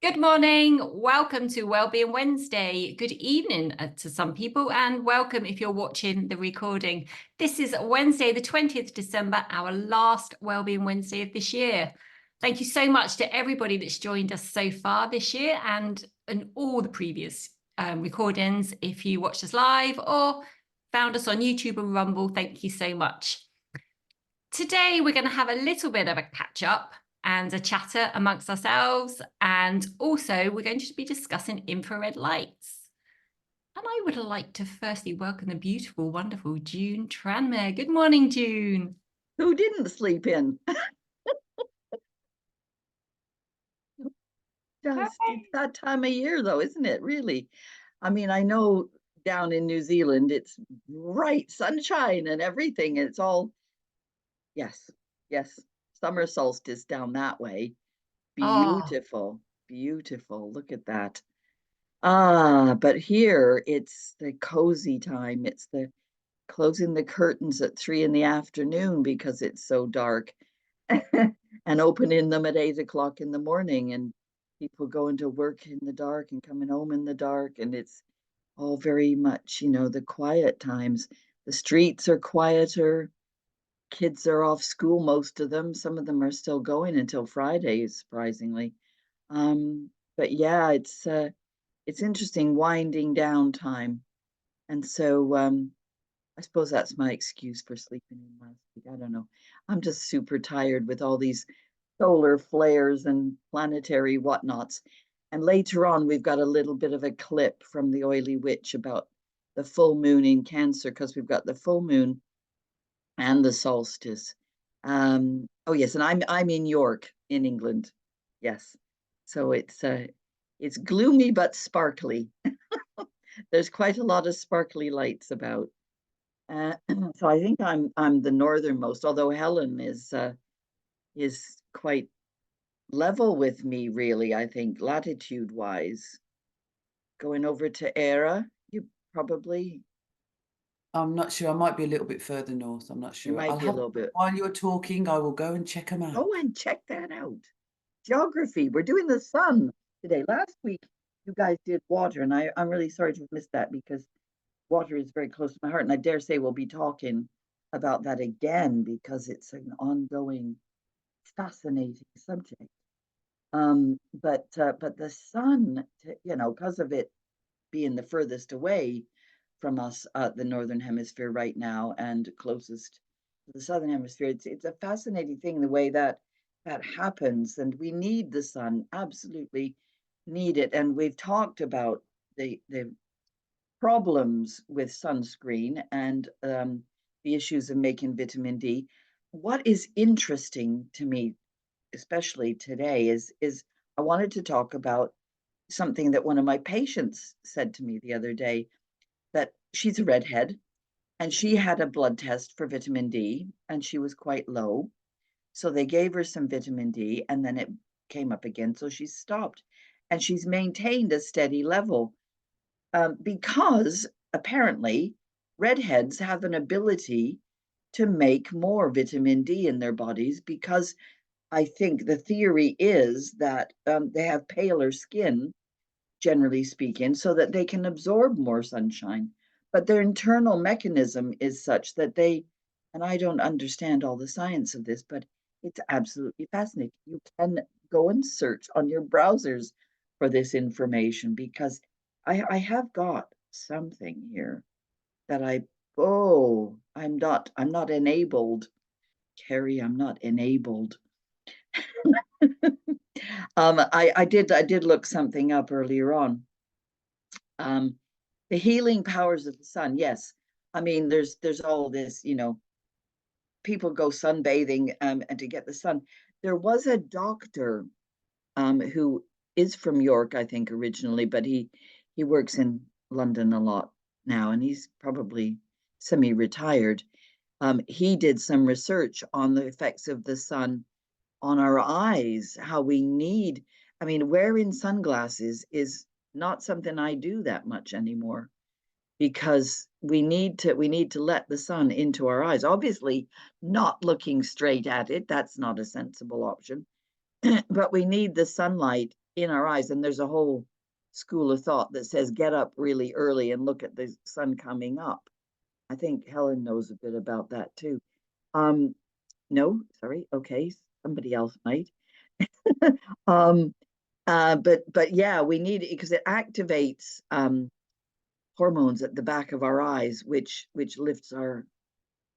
Good morning. Welcome to Wellbeing Wednesday. Good evening to some people, and welcome if you're watching the recording. This is Wednesday, the 20th December, our last Wellbeing Wednesday of this year. Thank you so much to everybody that's joined us so far this year and in all the previous recordings. If you watched us live or found us on YouTube and Rumble, thank you so much. Today, we're going to have a little bit of a catch up and a chatter amongst ourselves. And also, we're going to be discussing infrared lights. And I would like to firstly welcome the beautiful, wonderful June Tranmere. Good morning, June. Who didn't sleep in? It's that time of year, though, isn't it? Really? I mean, I know down in New Zealand, it's bright sunshine and everything. It's all, yes, summer solstice down that way. Beautiful, beautiful. Look at that. But here it's the cozy time. It's the closing the curtains at 3 in the afternoon because it's so dark and opening them at 8 o'clock in the morning, and people going to work in the dark and coming home in the dark, and it's all very much, the quiet times. The streets are quieter. Kids are off school, most of them. Some of them are still going until Fridays, surprisingly. But yeah, it's interesting, winding down time. And so I suppose that's my excuse for sleeping in last week. I don't know. I'm just super tired with all these solar flares and planetary whatnots. And later on, we've got a little bit of a clip from the Oily Witch about the full moon in Cancer, because we've got the full moon and the solstice. Oh yes, and I'm in York, in England. Yes, so it's gloomy but sparkly. There's quite a lot of sparkly lights about. So I think I'm the northernmost, although Helen is quite level with me, really. I think latitude wise. Going over to Era, you probably I'm not sure. I might be a little bit further north. I'm not you sure. might be a little bit. While you're talking, I will go and check them out. Go and check that out. Geography. We're doing the sun today. Last week you guys did water, and I'm really sorry to have missed that because water is very close to my heart, and I dare say we'll be talking about that again because it's an ongoing, fascinating subject. But the sun, because of it being the furthest away from us, the northern hemisphere right now, and closest to the southern hemisphere, it's a fascinating thing the way that happens, and we need the sun, absolutely need it. And we've talked about the problems with sunscreen and the issues of making vitamin D. What is interesting to me, especially today, is I wanted to talk about something that one of my patients said to me the other day, that she's a redhead and she had a blood test for vitamin D and she was quite low. So they gave her some vitamin D and then it came up again. So she stopped and she's maintained a steady level because apparently redheads have an ability to make more vitamin D in their bodies, because I think the theory is that they have paler skin, generally speaking, so that they can absorb more sunshine. But their internal mechanism is such that and I don't understand all the science of this, but it's absolutely fascinating. You can go and search on your browsers for this information, because I have got something here that I'm not enabled. Kerry, I'm not enabled. I did look something up earlier on. The healing powers of the sun. Yes, I mean there's all this, people go sunbathing and to get the sun. There was a doctor who is from York, I think, originally, but he works in London a lot now, and he's probably semi-retired. He did some research on the effects of the sun on our eyes, how we need, I mean, wearing sunglasses is not something I do that much anymore, because we need to let the sun into our eyes. Obviously, not looking straight at it, that's not a sensible option. But we need the sunlight in our eyes. And there's a whole school of thought that says get up really early and look at the sun coming up. I think Helen knows a bit about that too. No, sorry. Okay, somebody else might. But yeah, we need it because it activates hormones at the back of our eyes, which lifts our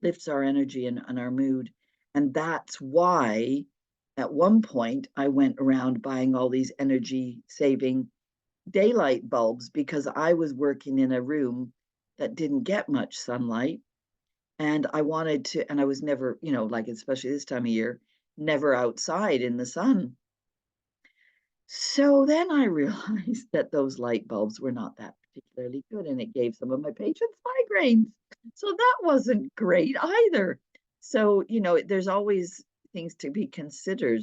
energy and our mood. And that's why at one point I went around buying all these energy saving daylight bulbs, because I was working in a room that didn't get much sunlight, and I wanted to, and I was never, like especially this time of year, never outside in the sun. So then I realized that those light bulbs were not that particularly good, and it gave some of my patients migraines. So that wasn't great either. So, there's always things to be considered.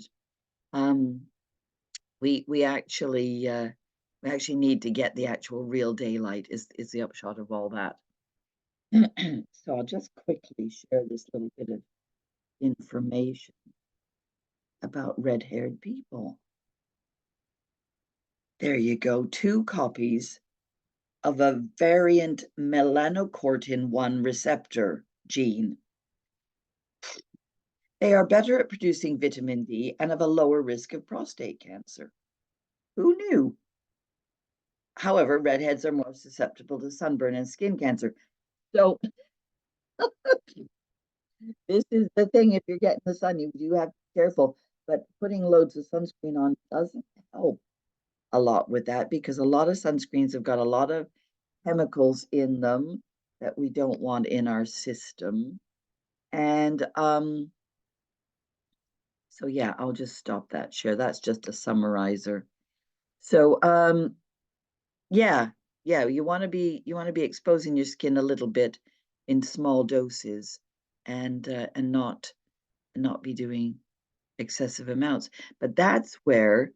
We actually need to get the actual real daylight is the upshot of all that. So I'll just quickly share this little bit of information about red-haired people. There you go, 2 copies of a variant melanocortin-1 receptor gene. They are better at producing vitamin D and have a lower risk of prostate cancer. Who knew? However, redheads are more susceptible to sunburn and skin cancer. So this is the thing, if you're getting the sun, you do have to be careful, but putting loads of sunscreen on doesn't help a lot with that, because a lot of sunscreens have got a lot of chemicals in them that we don't want in our system. And so yeah, I'll just stop that share. That's just a summarizer. So yeah, you want to be exposing your skin a little bit in small doses, and not be doing excessive amounts. But that's where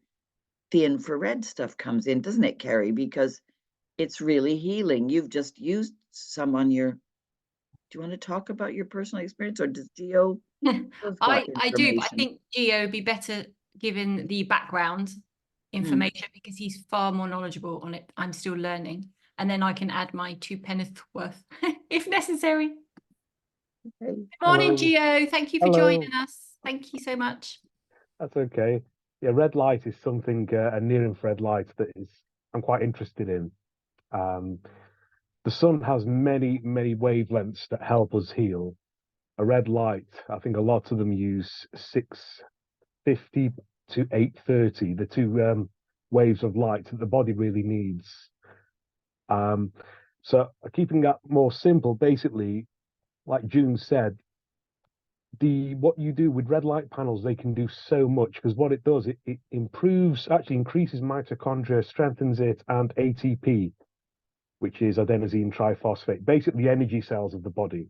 the infrared stuff comes in, doesn't it, Kerry? Because it's really healing. You've just used some on your. Do you want to talk about your personal experience, or does Gio? I do, but I think Gio would be better given the background information because he's far more knowledgeable on it. I'm still learning, and then I can add my 2 penneth worth if necessary. Okay. Good morning, Gio. Thank you for joining us. Thank you so much. That's okay. Yeah, red light is something, a near infrared light that I'm quite interested in. The sun has many, many wavelengths that help us heal. A red light, I think a lot of them use 650 to 830, the 2 waves of light that the body really needs. So keeping that more simple, basically, like June said, what you do with red light panels, they can do so much, because what it does, it actually increases mitochondria, strengthens it, and ATP, which is adenosine triphosphate, basically energy cells of the body.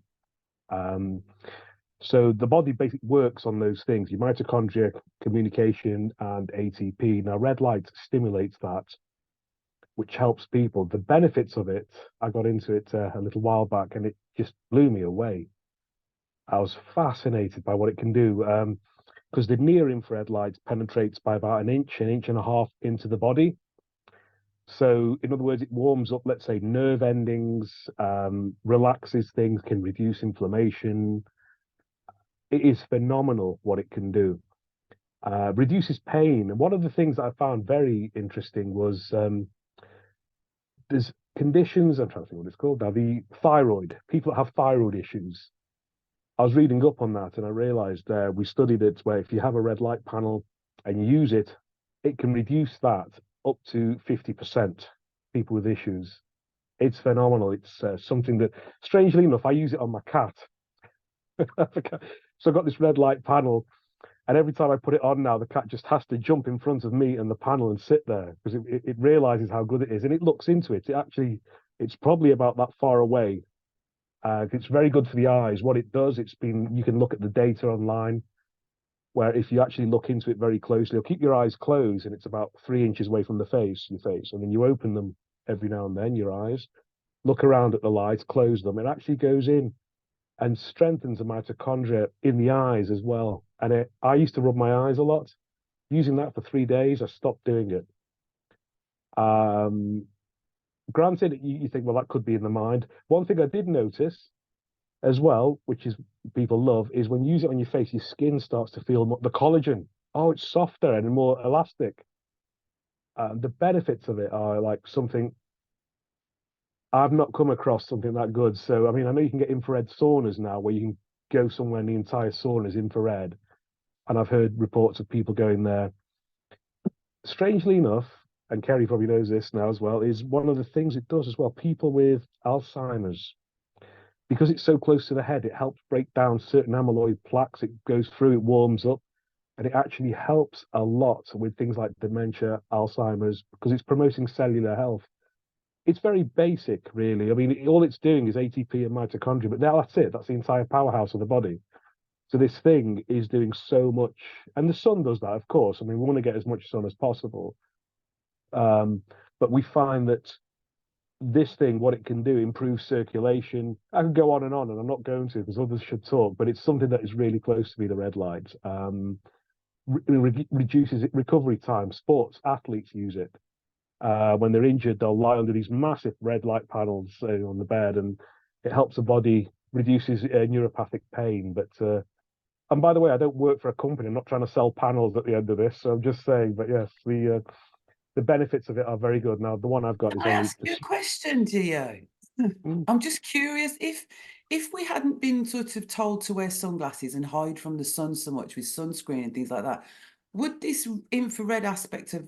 So the body basically works on those things, your mitochondria, communication, and ATP. Now, red light stimulates that, which helps people. The benefits of it, I got into it a little while back, and it just blew me away. I was fascinated by what it can do, because the near infrared light penetrates by about an inch and a half into the body. So, in other words, it warms up, let's say, nerve endings, relaxes things, can reduce inflammation. It is phenomenal what it can do. Reduces pain. And one of the things that I found very interesting was there's conditions, I'm trying to think what it's called now, the thyroid. People that have thyroid issues. I was reading up on that, and I realized we studied it where if you have a red light panel and you use it, it can reduce that up to 50%, people with issues. It's phenomenal. It's something that, strangely enough, I use it on my cat. So I've got this red light panel, and every time I put it on now, the cat just has to jump in front of me and the panel and sit there, because it realizes how good it is, and it looks into it. It's probably about that far away. It's very good for the eyes. What it does, you can look at the data online, where if you actually look into it very closely, you'll keep your eyes closed, and it's about 3 inches away from your face, and then you open them every now and then, your eyes, look around at the light, close them. It actually goes in and strengthens the mitochondria in the eyes as well. And I used to rub my eyes a lot. Using that for 3 days, I stopped doing it. Granted, you think, well, that could be in the mind. One thing I did notice as well, which is people love, is when you use it on your face, your skin starts to feel more, the collagen. Oh, it's softer and more elastic. The benefits of it are like something I've not come across something that good. So, I mean, I know you can get infrared saunas now where you can go somewhere and the entire sauna is infrared. And I've heard reports of people going there. Strangely enough, and Kerry probably knows this now as well, is one of the things it does as well, people with Alzheimer's, because it's so close to the head, it helps break down certain amyloid plaques. It goes through, it warms up, and it actually helps a lot with things like dementia, Alzheimer's, because it's promoting cellular health. It's very basic, really. I mean, all it's doing is ATP and mitochondria, but now that's it. That's the entire powerhouse of the body. So this thing is doing so much, and the sun does that, of course. I mean, we want to get as much sun as possible. But we find that this thing, what it can do, improves circulation. I can go on, and I'm not going to because others should talk, but it's something that is really close to me, the red light. Reduces recovery time. Sports athletes use it. When they're injured, they'll lie under these massive red light panels on the bed, and it helps the body, reduces neuropathic pain. But and by the way, I don't work for a company. I'm not trying to sell panels at the end of this. So I'm just saying, but yes, the benefits of it are very good. Now, the one I've got Can is I only. ask you a question, Gio? I'm just curious if we hadn't been sort of told to wear sunglasses and hide from the sun so much with sunscreen and things like that, would this infrared aspect of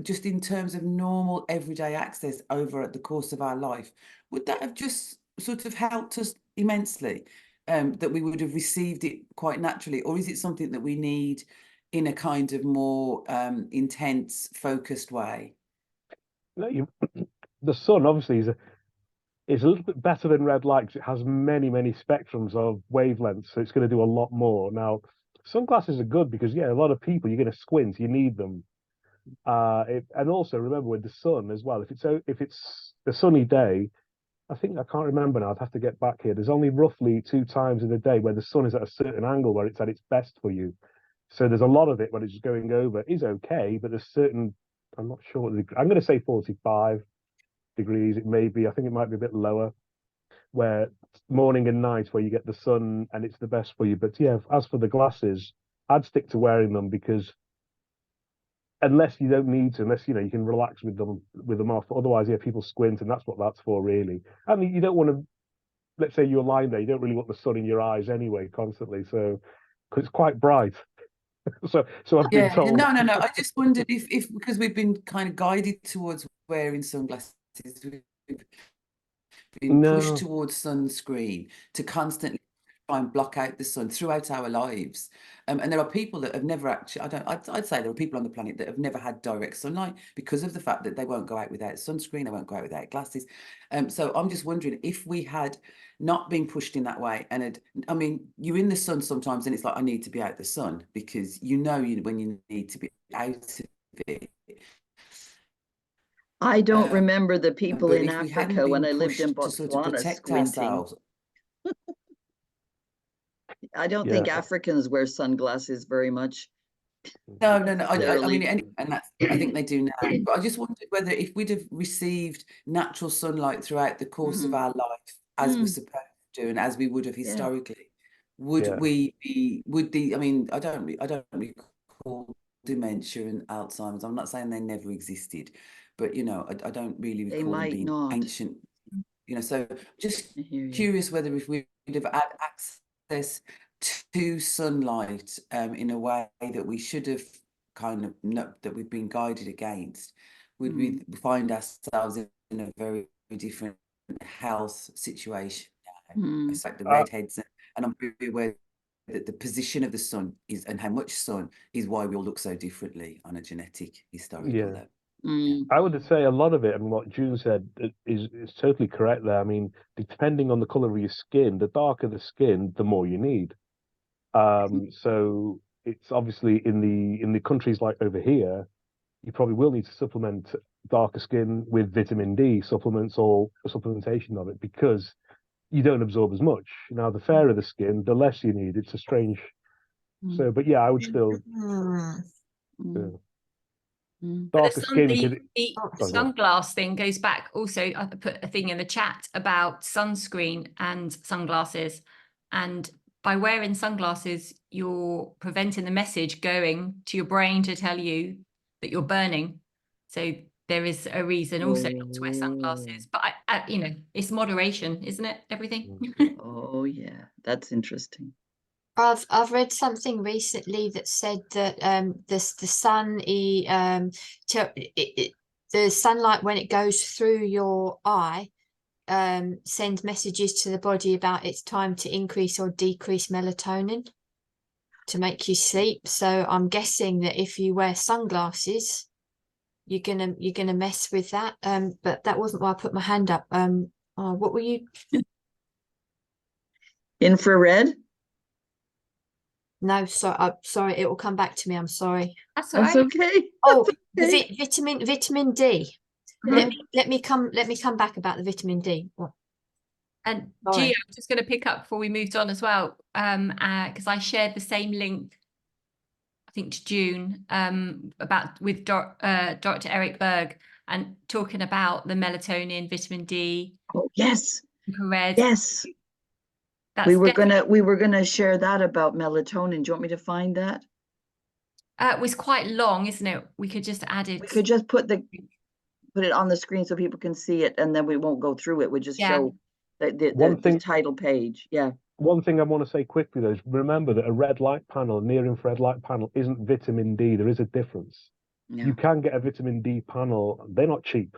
just in terms of normal everyday access over at the course of our life, would that have just sort of helped us immensely? That we would have received it quite naturally, or is it something that we need in a kind of more intense, focused way? No, the sun obviously is a little bit better than red light because it has many, many spectrums of wavelengths, so it's going to do a lot more. Now, sunglasses are good because, yeah, a lot of people, you're going to squint, you need them. And also remember with the sun as well, if it's a sunny day, I can't remember now, I'd have to get back here. There's only roughly 2 times in a day where the sun is at a certain angle where it's at its best for you. So there's a lot of it when it's going over is okay, but there's certain, I'm not sure, I'm going to say 45 degrees. It may be, I think it might be a bit lower, where morning and night where you get the sun and it's the best for you. But yeah, as for the glasses, I'd stick to wearing them because unless you don't need to, unless you can relax with them off. Otherwise, yeah, people squint, and that's what that's for, really. I mean, you don't want to. Let's say you're lying there, you don't really want the sun in your eyes anyway, constantly. So, because it's quite bright. so I've been told. No. I just wondered if because we've been kind of guided towards wearing sunglasses, we've been pushed towards sunscreen to constantly try and block out the sun throughout our lives. And there are people that have never actually, I'd say there are people on the planet that have never had direct sunlight because of the fact that they won't go out without sunscreen, they won't go out without glasses. So I'm just wondering if we had not been pushed in that way, and I mean, you're in the sun sometimes and it's like, I need to be out the sun because when you need to be out of it. I don't remember the people in Africa when I lived in Botswana squinting. I don't think Africans wear sunglasses very much. No. I mean, and that's, I think they do now. But I just wondered whether if we'd have received natural sunlight throughout the course of our life, as we're supposed to do, and as we would have historically, would we be? I mean, I don't recall dementia and Alzheimer's. I'm not saying they never existed, but I don't really recall them being ancient. So just curious whether if we'd have had access to sunlight in a way that we should have that we've been guided against, would we find ourselves in a very different health situation now? It's like the redheads, and I'm very aware that the position of the sun is and how much sun is why we all look so differently on a genetic historical level. I would say a lot of it, and what June said is totally correct there. I mean, depending on the color of your skin, the darker the skin, the more you need. So it's obviously in the countries like over here, you probably will need to supplement darker skin with vitamin D supplements or supplementation of it because you don't absorb as much. Now, the fairer the skin, the less you need. It's a strange. So, but yeah, I would still. Darker skin could. The Sorry, go on. sunglass thing goes back also. I put a thing in the chat about sunscreen and sunglasses, and by wearing sunglasses you're preventing the message going to your brain to tell you that you're burning. So there is a reason also not to wear sunglasses, but I you know, it's moderation, isn't it, everything? Oh yeah, that's interesting. I've read something recently that said that the sun the sunlight, when it goes through your eye, sends messages to the body about it's time to increase or decrease melatonin to make you sleep. So I'm guessing that if you wear sunglasses, you're gonna mess with that. But that wasn't why I put my hand up. What were you? Infrared? No, sorry, sorry, it will come back to me. I'm sorry. That's all That's right. okay. Oh, okay. the vitamin D. Let me come back about the vitamin D. And Sorry. Gia, I'm just going to pick up before we moved on as well, because I shared the same link, I think to June, with Dr. Eric Berg, and talking about the melatonin, vitamin D. Oh yes. Infrared. Yes. We were gonna share that about melatonin. Do you want me to find that? It was quite long, isn't it? We could just add it. We could just put it on the screen so people can see it, and then we won't go through it. We just show the title page. Yeah. One thing I want to say quickly though is remember that a red light panel, near infrared light panel, isn't vitamin D. There is a difference. Yeah. You can get a vitamin D panel. They're not cheap.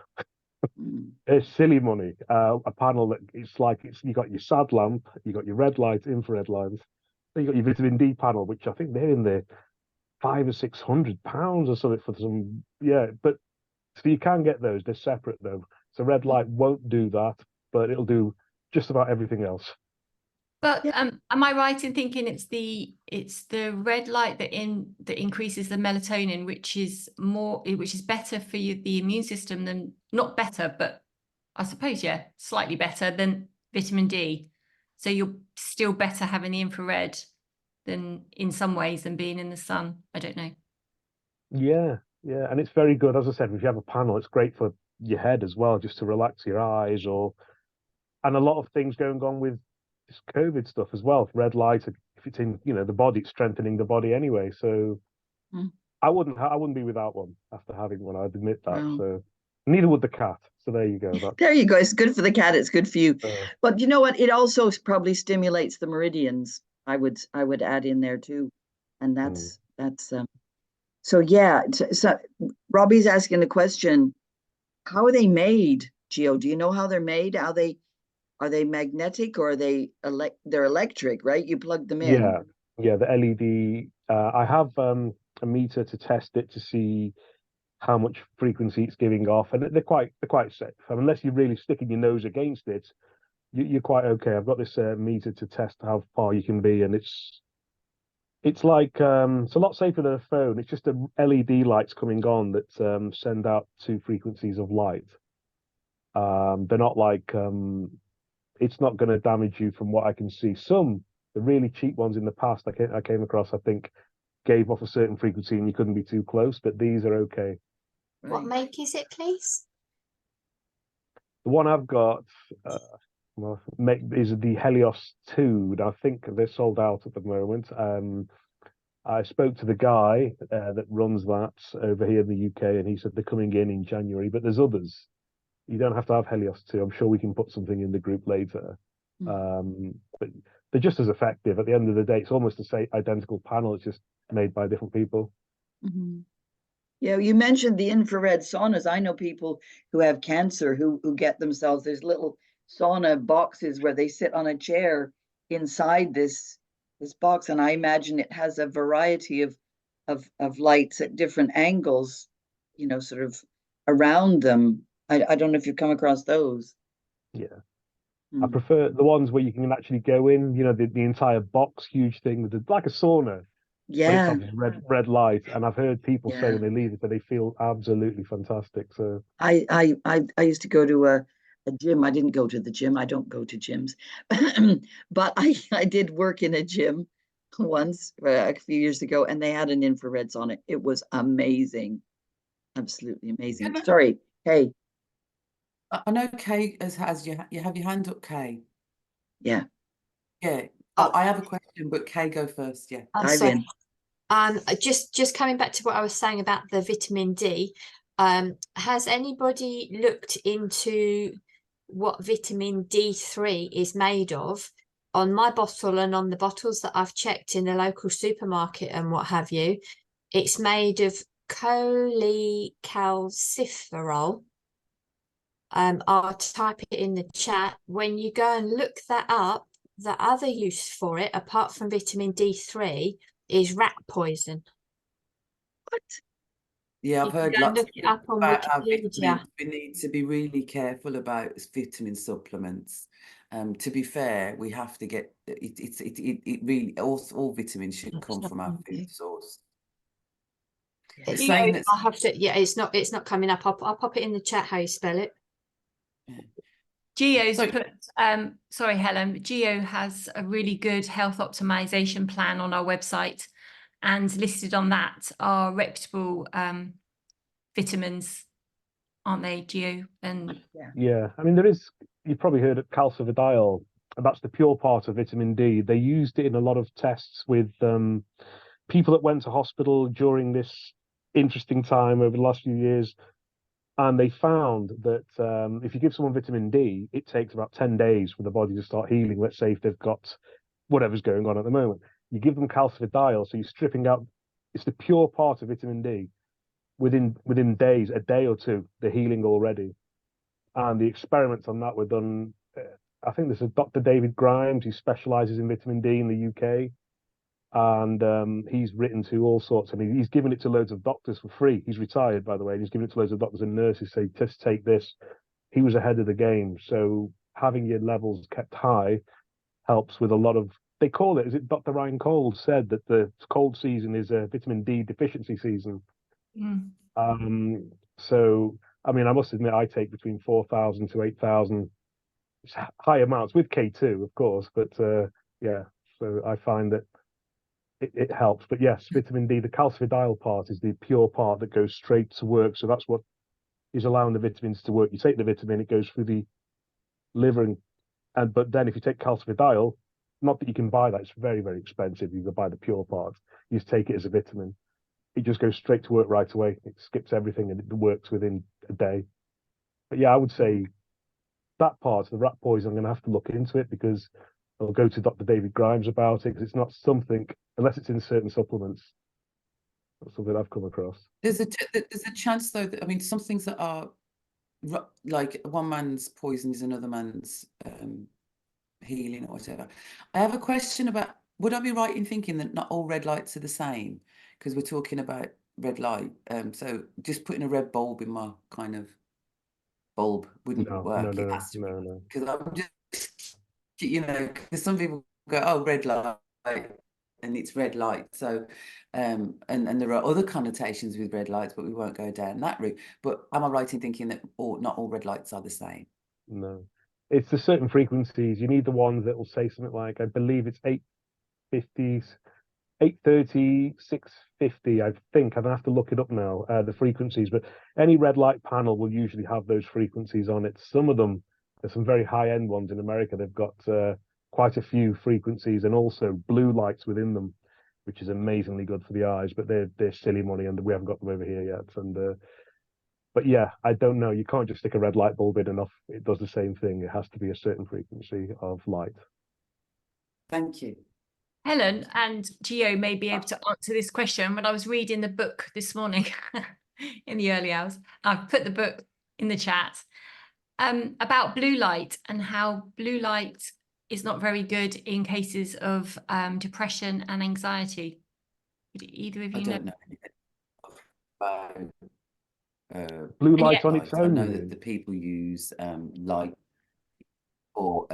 It's silly money. A panel that you got your sad lamp, you got your red light, infrared lights, then you got your vitamin D panel, which I think they're in the £500 or £600 or something for some. Yeah, but so you can get those. They're separate though. So red light won't do that, but it'll do just about everything else. But am I right in thinking it's the red light that increases the melatonin, which is better for the immune system than, not better, but I suppose slightly better than vitamin D. So you're still better having the infrared than in some ways than being in the sun. I don't know. Yeah, and it's very good. As I said, if you have a panel, it's great for your head as well, just to relax your eyes, and a lot of things going on with this COVID stuff as well. Red light, if it's in the body, it's strengthening the body anyway. So I wouldn't be without one after having one. I'd admit that. Wow. So neither would the cat. So there you go. There you go. It's good for the cat. It's good for you. But you know what? It also probably stimulates the meridians. I would add in there too, and that's so yeah. So Robbie's asking the question: how are they made, Gio? Do you know how they're made? Are they magnetic or are they're electric, right? You plug them in. Yeah, the LED. I have a meter to test it to see how much frequency it's giving off, and they're quite safe. Unless you're really sticking your nose against it, you're quite okay. I've got this meter to test how far you can be, and it's like it's a lot safer than a phone. It's just a LED lights coming on that send out 2 frequencies of light. They're not like it's not going to damage you from what I can see. The really cheap ones in the past I came across, I think, gave off a certain frequency and you couldn't be too close, but these are okay. Right. What make is it, please? The one I've got is the Helios 2. I think they're sold out at the moment. I spoke to the guy that runs that over here in the UK, and he said they're coming in January, but there's others. You don't have to have Helios 2. I'm sure we can put something in the group later. But they're just as effective. At the end of the day, it's almost the same identical panel. It's just made by different people. Yeah, you mentioned the infrared saunas. I know people who have cancer who get themselves, there's little sauna boxes where they sit on a chair inside this box, and I imagine it has a variety of lights at different angles, sort of around them. I don't know if you've come across those. Yeah. I prefer the ones where you can actually go in, the entire box, huge thing, like a sauna. Yeah. But it's red light, and I've heard people say when they leave it that they feel absolutely fantastic. So I used to go to a gym. I didn't go to the gym. I don't go to gyms, but I did work in a gym once a few years ago, and they had an infrared on it. It was amazing. Absolutely amazing. Yeah. Sorry, hey, I know Kay has you have your hand up, Kay. yeah, Yeah. Oh. I have a question, but Kay, go first. Yeah. dive So, in. just coming back to what I was saying about the vitamin D, has anybody looked into what vitamin D3 is made of? On my bottle and on the bottles that I've checked in the local supermarket and what have you, it's made of cholecalciferol. I'll type it in the chat. When you go and look that up, the other use for it, apart from vitamin D3, is rat poison. What? Yeah, I've You can heard go and lots look of it things up on about our Wikipedia. vitamins. We need to be really careful about vitamin supplements. To be fair, we have to get it really all vitamins should come from our food source. Yeah. It's saying that I have to. Yeah, it's not coming up. I'll pop it in the chat how you spell it. Gio's So- put, sorry, Helen, Gio has a really good health optimization plan on our website, and listed on that are reputable vitamins, aren't they, Gio? And Yeah, I mean, you've probably heard of calcividiol, and that's the pure part of vitamin D. They used it in a lot of tests with people that went to hospital during this interesting time over the last few years. And they found that if you give someone vitamin D, it takes about 10 days for the body to start healing. Let's say if they've got whatever's going on at the moment. You give them calcividiol, so you're stripping out, it's the pure part of vitamin D. Within days, a day or two, they're healing already. And the experiments on that were done, I think there's a Dr. David Grimes who specializes in vitamin D in the UK. And he's written to all sorts. I mean, he's given it to loads of doctors for free. He's retired, by the way, and he's given it to loads of doctors and nurses. Say, just take this. He was ahead of the game. So having your levels kept high helps with a lot of. They call it. Is it Dr. Ryan Cole said that the cold season is a vitamin D deficiency season. So I mean, I must admit, I take between 4,000 to 8,000 high amounts with K2, of course. But yeah, so I find that. It helps. But yes, vitamin D, the calcividiol part is the pure part that goes straight to work. So that's what is allowing the vitamins to work. You take the vitamin, it goes through the liver, but then if you take calcividiol, not that you can buy that, it's very, very expensive. You can buy the pure part. You just take it as a vitamin. It just goes straight to work right away. It skips everything and it works within a day. But yeah, I would say that part, the rat poison, I'm going to have to look into it because I'll go to Dr. David Grimes about it because it's not something, unless it's in certain supplements, that's something I've come across. There's a chance though that, I mean, some things that are like one man's poison is another man's healing or whatever. I have a question about, would I be right in thinking that not all red lights are the same? Because we're talking about red light. So just putting a red bulb in my kind of bulb wouldn't work. It has to be, because I'm just, because some people go, oh, red light, and it's red light. So and there are other connotations with red lights, but we won't go down that route. But am I right in thinking that not all red lights are the same? No, it's the certain frequencies. You need the ones that will say something like, I believe it's 850s, 830, 650, I think. I'd have to look it up now, the frequencies. But any red light panel will usually have those frequencies on it. Some of them, there's some very high-end ones in America. They've got quite a few frequencies and also blue lights within them, which is amazingly good for the eyes. But they're silly money, and we haven't got them over here yet. And but yeah, I don't know. You can't just stick a red light bulb in enough. It does the same thing. It has to be a certain frequency of light. Thank you. Helen and Gio may be able to answer this question. When I was reading the book this morning in the early hours, I've put the book in the chat about blue light and how blue light is not very good in cases of depression and anxiety. Would either of you know? I don't know about Blue light on its own. I know that the people use light for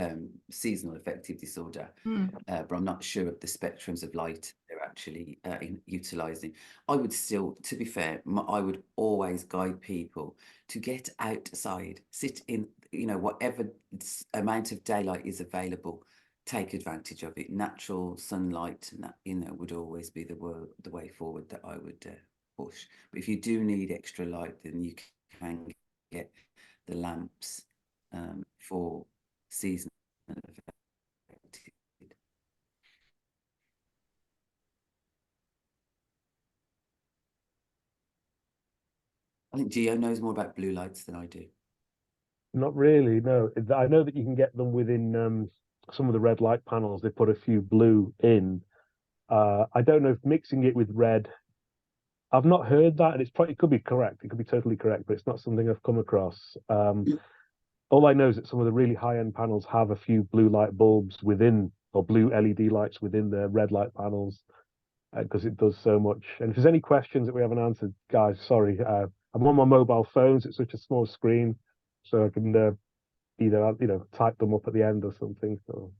seasonal affective disorder, but I'm not sure of the spectrums of light they're actually utilising. I would still, to be fair, I would always guide people to get outside, sit in, whatever amount of daylight is available, take advantage of it. Natural sunlight, would always be the way forward that I would push. But if you do need extra light, then you can get the lamps for seasonal affected. I think Gio knows more about blue lights than I do. Not really, no. I know that you can get them within some of the red light panels. They put a few blue in. I don't know if mixing it with red. I've not heard that, and it could be correct. It could be totally correct, but it's not something I've come across. All I know is that some of the really high-end panels have a few blue light bulbs within, or blue LED lights within the red light panels, because it does so much. And if there's any questions that we haven't answered, guys, sorry. I'm on my mobile phones. It's such a small screen, so I can either type them up at the end or something. So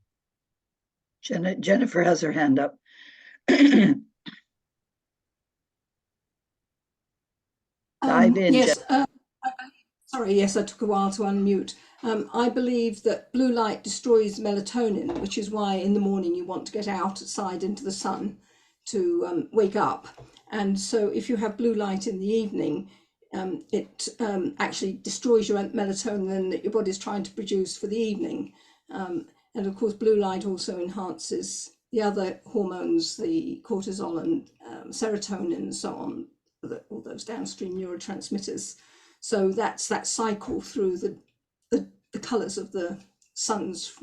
Jennifer has her hand up. Dive in, yes, sorry, yes, I took a while to unmute. I believe that blue light destroys melatonin, which is why in the morning you want to get outside into the sun to wake up. And so if you have blue light in the evening, it actually destroys your melatonin that your body's trying to produce for the evening. And of course, blue light also enhances the other hormones, the cortisol and serotonin and so on, all those downstream neurotransmitters. So that's that cycle through the colours of the sun's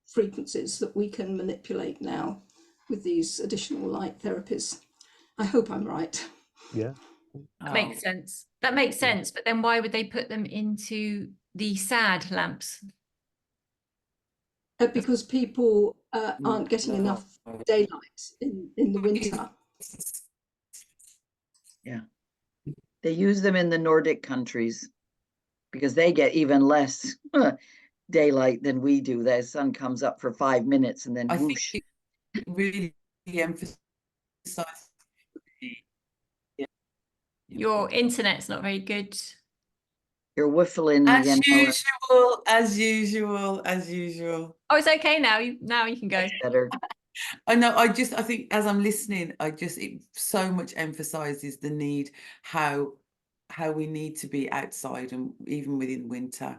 frequencies that we can manipulate now with these additional light therapies. I hope I'm right. yeah. That makes sense. That makes sense. But then why would they put them into the SAD lamps? Because people aren't getting enough daylight in the winter. Yeah. They use them in the Nordic countries because they get even less daylight than we do. The sun comes up for 5 minutes and then whoosh. I think it really emphasizes. Your internet's not very good. You're whiffling As again. usual, as usual, as usual. Oh, it's okay now. Now you can go. Better. I know. I think as I'm listening, it so much emphasizes the need, how we need to be outside, and even within winter,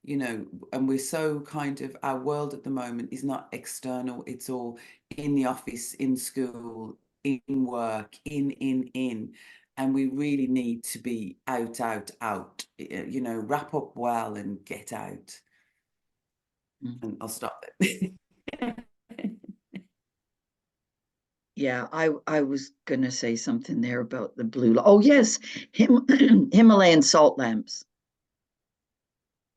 and we're so kind of, our world at the moment is not external. It's all in the office, in school, in work, in. And we really need to be out, wrap up well and get out. And I'll stop there. Yeah, I was gonna say something there about the blue. Oh yes, Himalayan salt lamps.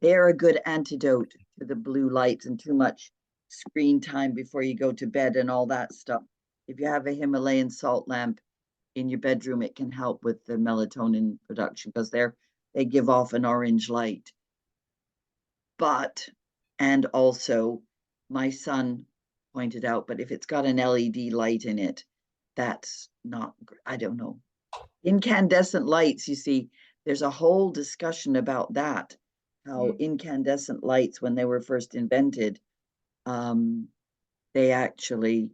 They're a good antidote to the blue lights and too much screen time before you go to bed and all that stuff. If you have a Himalayan salt lamp in your bedroom, it can help with the melatonin production because they give off an orange light. And also my son pointed out, but if it's got an LED light in it, that's not, I don't know. Incandescent lights, you see, there's a whole discussion about that, how incandescent lights, when they were first invented, they actually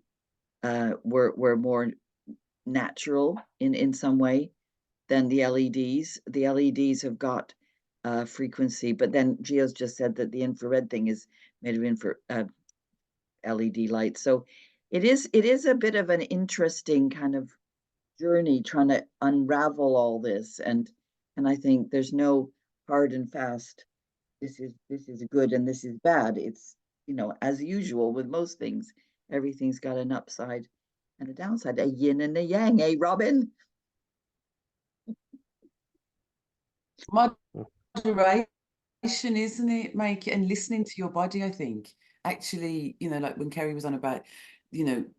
were more natural in some way than the LEDs. The LEDs have got frequency, but then Gio's just said that the infrared thing is made of LED lights. So it is a bit of an interesting kind of journey trying to unravel all this, and I think there's no hard and fast, this is good and this is bad. It's, as usual with most things, everything's got an upside and a downside, a yin and a yang, Robyn? Moderation, isn't it, and listening to your body. I think actually, like when Kerry was on about,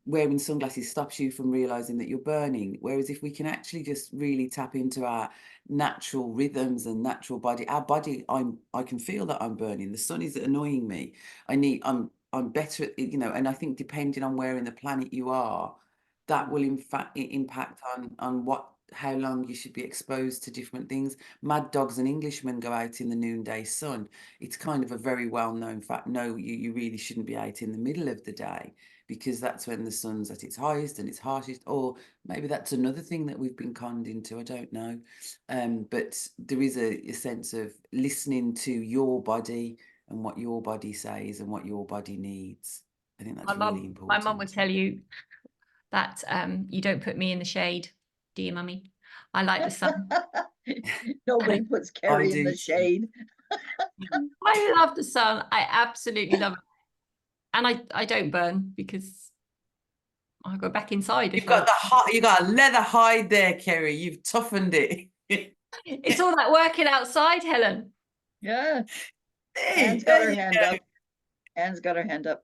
wearing sunglasses stops you from realizing that you're burning, whereas if we can actually just really tap into our natural rhythms and natural body, our body, I can feel that I'm burning. The sun is annoying me. I'm better at it, and I think depending on where in the planet you are, that will in fact impact on how long you should be exposed to different things. Mad dogs and Englishmen go out in the noonday sun. It's kind of a very well-known fact. No, you really shouldn't be out in the middle of the day, because that's when the sun's at its highest and its harshest, or maybe that's another thing that we've been conned into, I don't know. But there is a sense of listening to your body and what your body says and what your body needs. I think that's really important. My mum would tell you that you don't put me in the shade, do you, mummy? I like the sun. Nobody puts Kerry in the shade. I love the sun. I absolutely love it. And I don't burn because I go back inside. You've got you got a leather hide there, Kerry. You've toughened it. It's all that working outside, Helen. Yeah. Hey, Anne's got her hand up. Anne's got her hand up.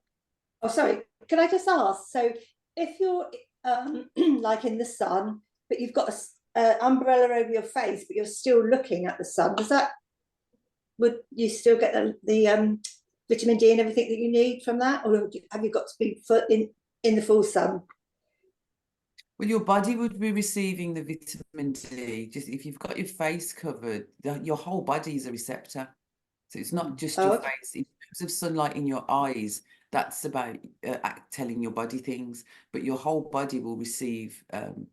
Oh, sorry. Can I just ask? So, if you're like in the sun, but you've got an umbrella over your face, but you're still looking at the sun, would you still get the vitamin D and everything that you need from that, or have you got to be in the full sun? Well, your body would be receiving the vitamin D. Just if you've got your face covered, your whole body is a receptor. So it's not just your face. In terms of sunlight in your eyes, that's about telling your body things. But your whole body will receive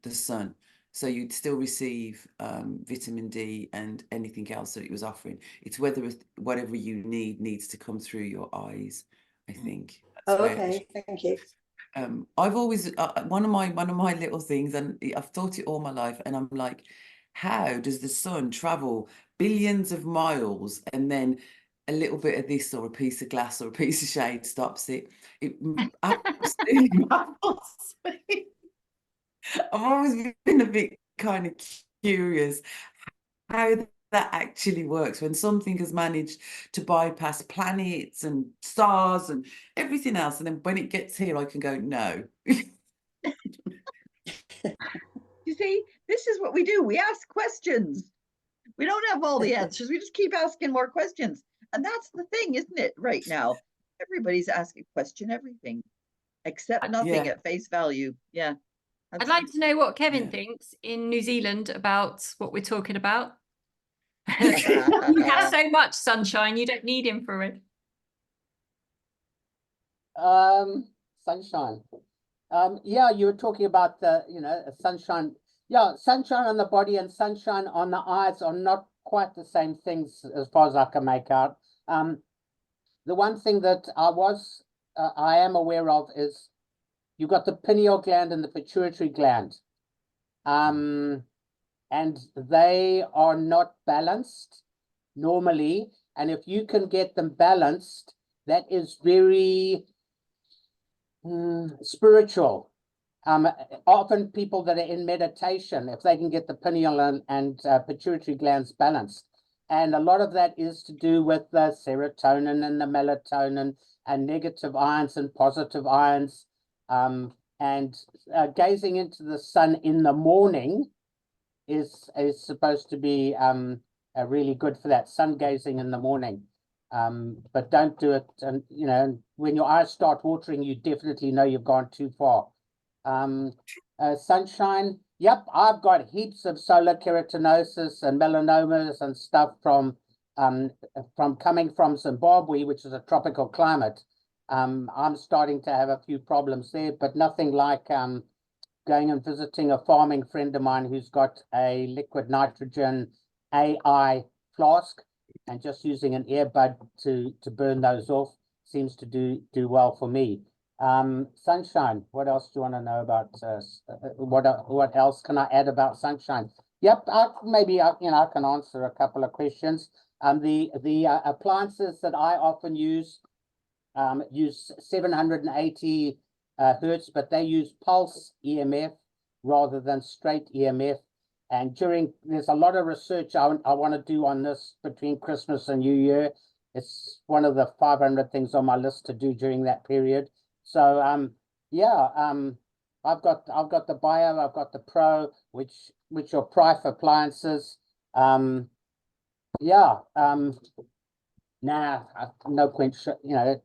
the sun. So you'd still receive vitamin D and anything else that it was offering. It's whether whatever you need needs to come through your eyes, I think. That's okay, thank you. I've always one of my little things, and I've thought it all my life, and I'm like, how does the sun travel billions of miles and then a little bit of this or a piece of glass or a piece of shade stops it? It absolutely baffles me. I've always been a bit kind of curious how that actually works when something has managed to bypass planets and stars and everything else, and then when it gets here I can go no. You see, this is what we do. We ask questions. We don't have all the answers. We just keep asking more questions, and that's the thing, isn't it? Right now everybody's asking everything except nothing at face value. Yeah, I'd like to know what Kevin thinks in New Zealand about what we're talking about. You have so much sunshine, you don't need infrared. Sunshine. Yeah, you were talking about the, sunshine. Yeah, sunshine on the body and sunshine on the eyes are not quite the same things as far as I can make out. The one thing that I am aware of is you've got the pineal gland and the pituitary gland. And they are not balanced normally. And if you can get them balanced, that is very spiritual. Often people that are in meditation, if they can get the pineal and pituitary glands balanced, and a lot of that is to do with the serotonin and the melatonin and negative ions and positive ions. And gazing into the sun in the morning is supposed to be really good for that, sun gazing in the morning. But don't do it, and when your eyes start watering, you definitely know you've gone too far. Sunshine, yep, I've got heaps of solar keratinosis and melanomas and stuff from coming from Zimbabwe, which is a tropical climate. I'm starting to have a few problems there, but nothing like going and visiting a farming friend of mine who's got a liquid nitrogen AI flask and just using an earbud to burn those off seems to do well for me. Sunshine, what else do you want to know about what else can I add about sunshine? Yep, maybe I can answer a couple of questions. The appliances that I often use 780 hertz, but they use pulse EMF rather than straight EMF. And there's a lot of research I want to do on this between Christmas and New Year. It's one of the 500 things on my list to do during that period. So I've got the Bio, I've got the Pro, which are Prife appliances. No point,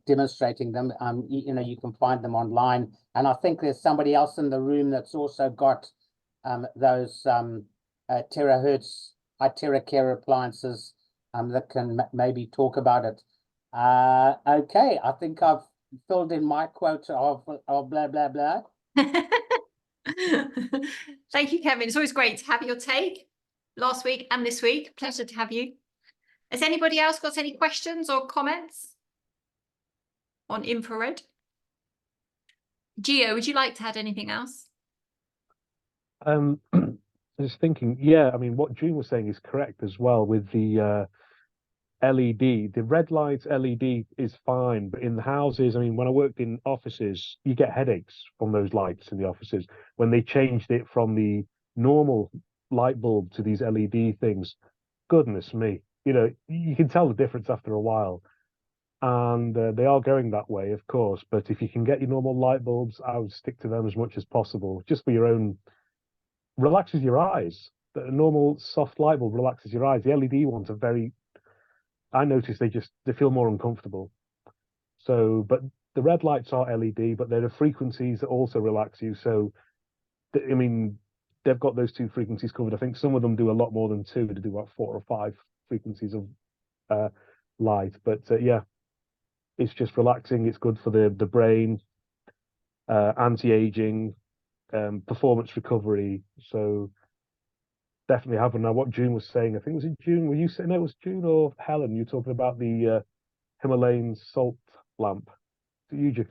demonstrating them. You can find them online, and I think there's somebody else in the room that's also got those terahertz high TerraCare appliances that can maybe talk about it. Okay, I think I've filled in my quota of blah, blah, blah. Thank you, Kevin. It's always great to have your take last week and this week. Pleasure to have you. Has anybody else got any questions or comments on infrared? Gio, would you like to add anything else? I was thinking, yeah, I mean, what June was saying is correct as well with the LED. The red light LED is fine, but in the houses, I mean, when I worked in offices, you get headaches from those lights in the offices. When they changed it from the normal light bulb to these LED things, goodness me, you know, you can tell the difference after a while. And they are going that way, of course. But if you can get your normal light bulbs, I would stick to them as much as possible, just for your own. Relaxes your eyes. The normal soft light bulb relaxes your eyes. The LED ones are very. I notice they feel more uncomfortable. So, but the red lights are LED, but there are frequencies that also relax you. So, I mean, they've got those two frequencies covered. I think some of them do a lot more than two. They do about 4 or 5 frequencies of light. But yeah. It's just relaxing. It's good for the brain, anti-aging, performance recovery. So definitely have one. Now, what June was saying, I think it was in June. Were you saying no, it was June or Helen? You were talking about the Himalayan salt lamp. That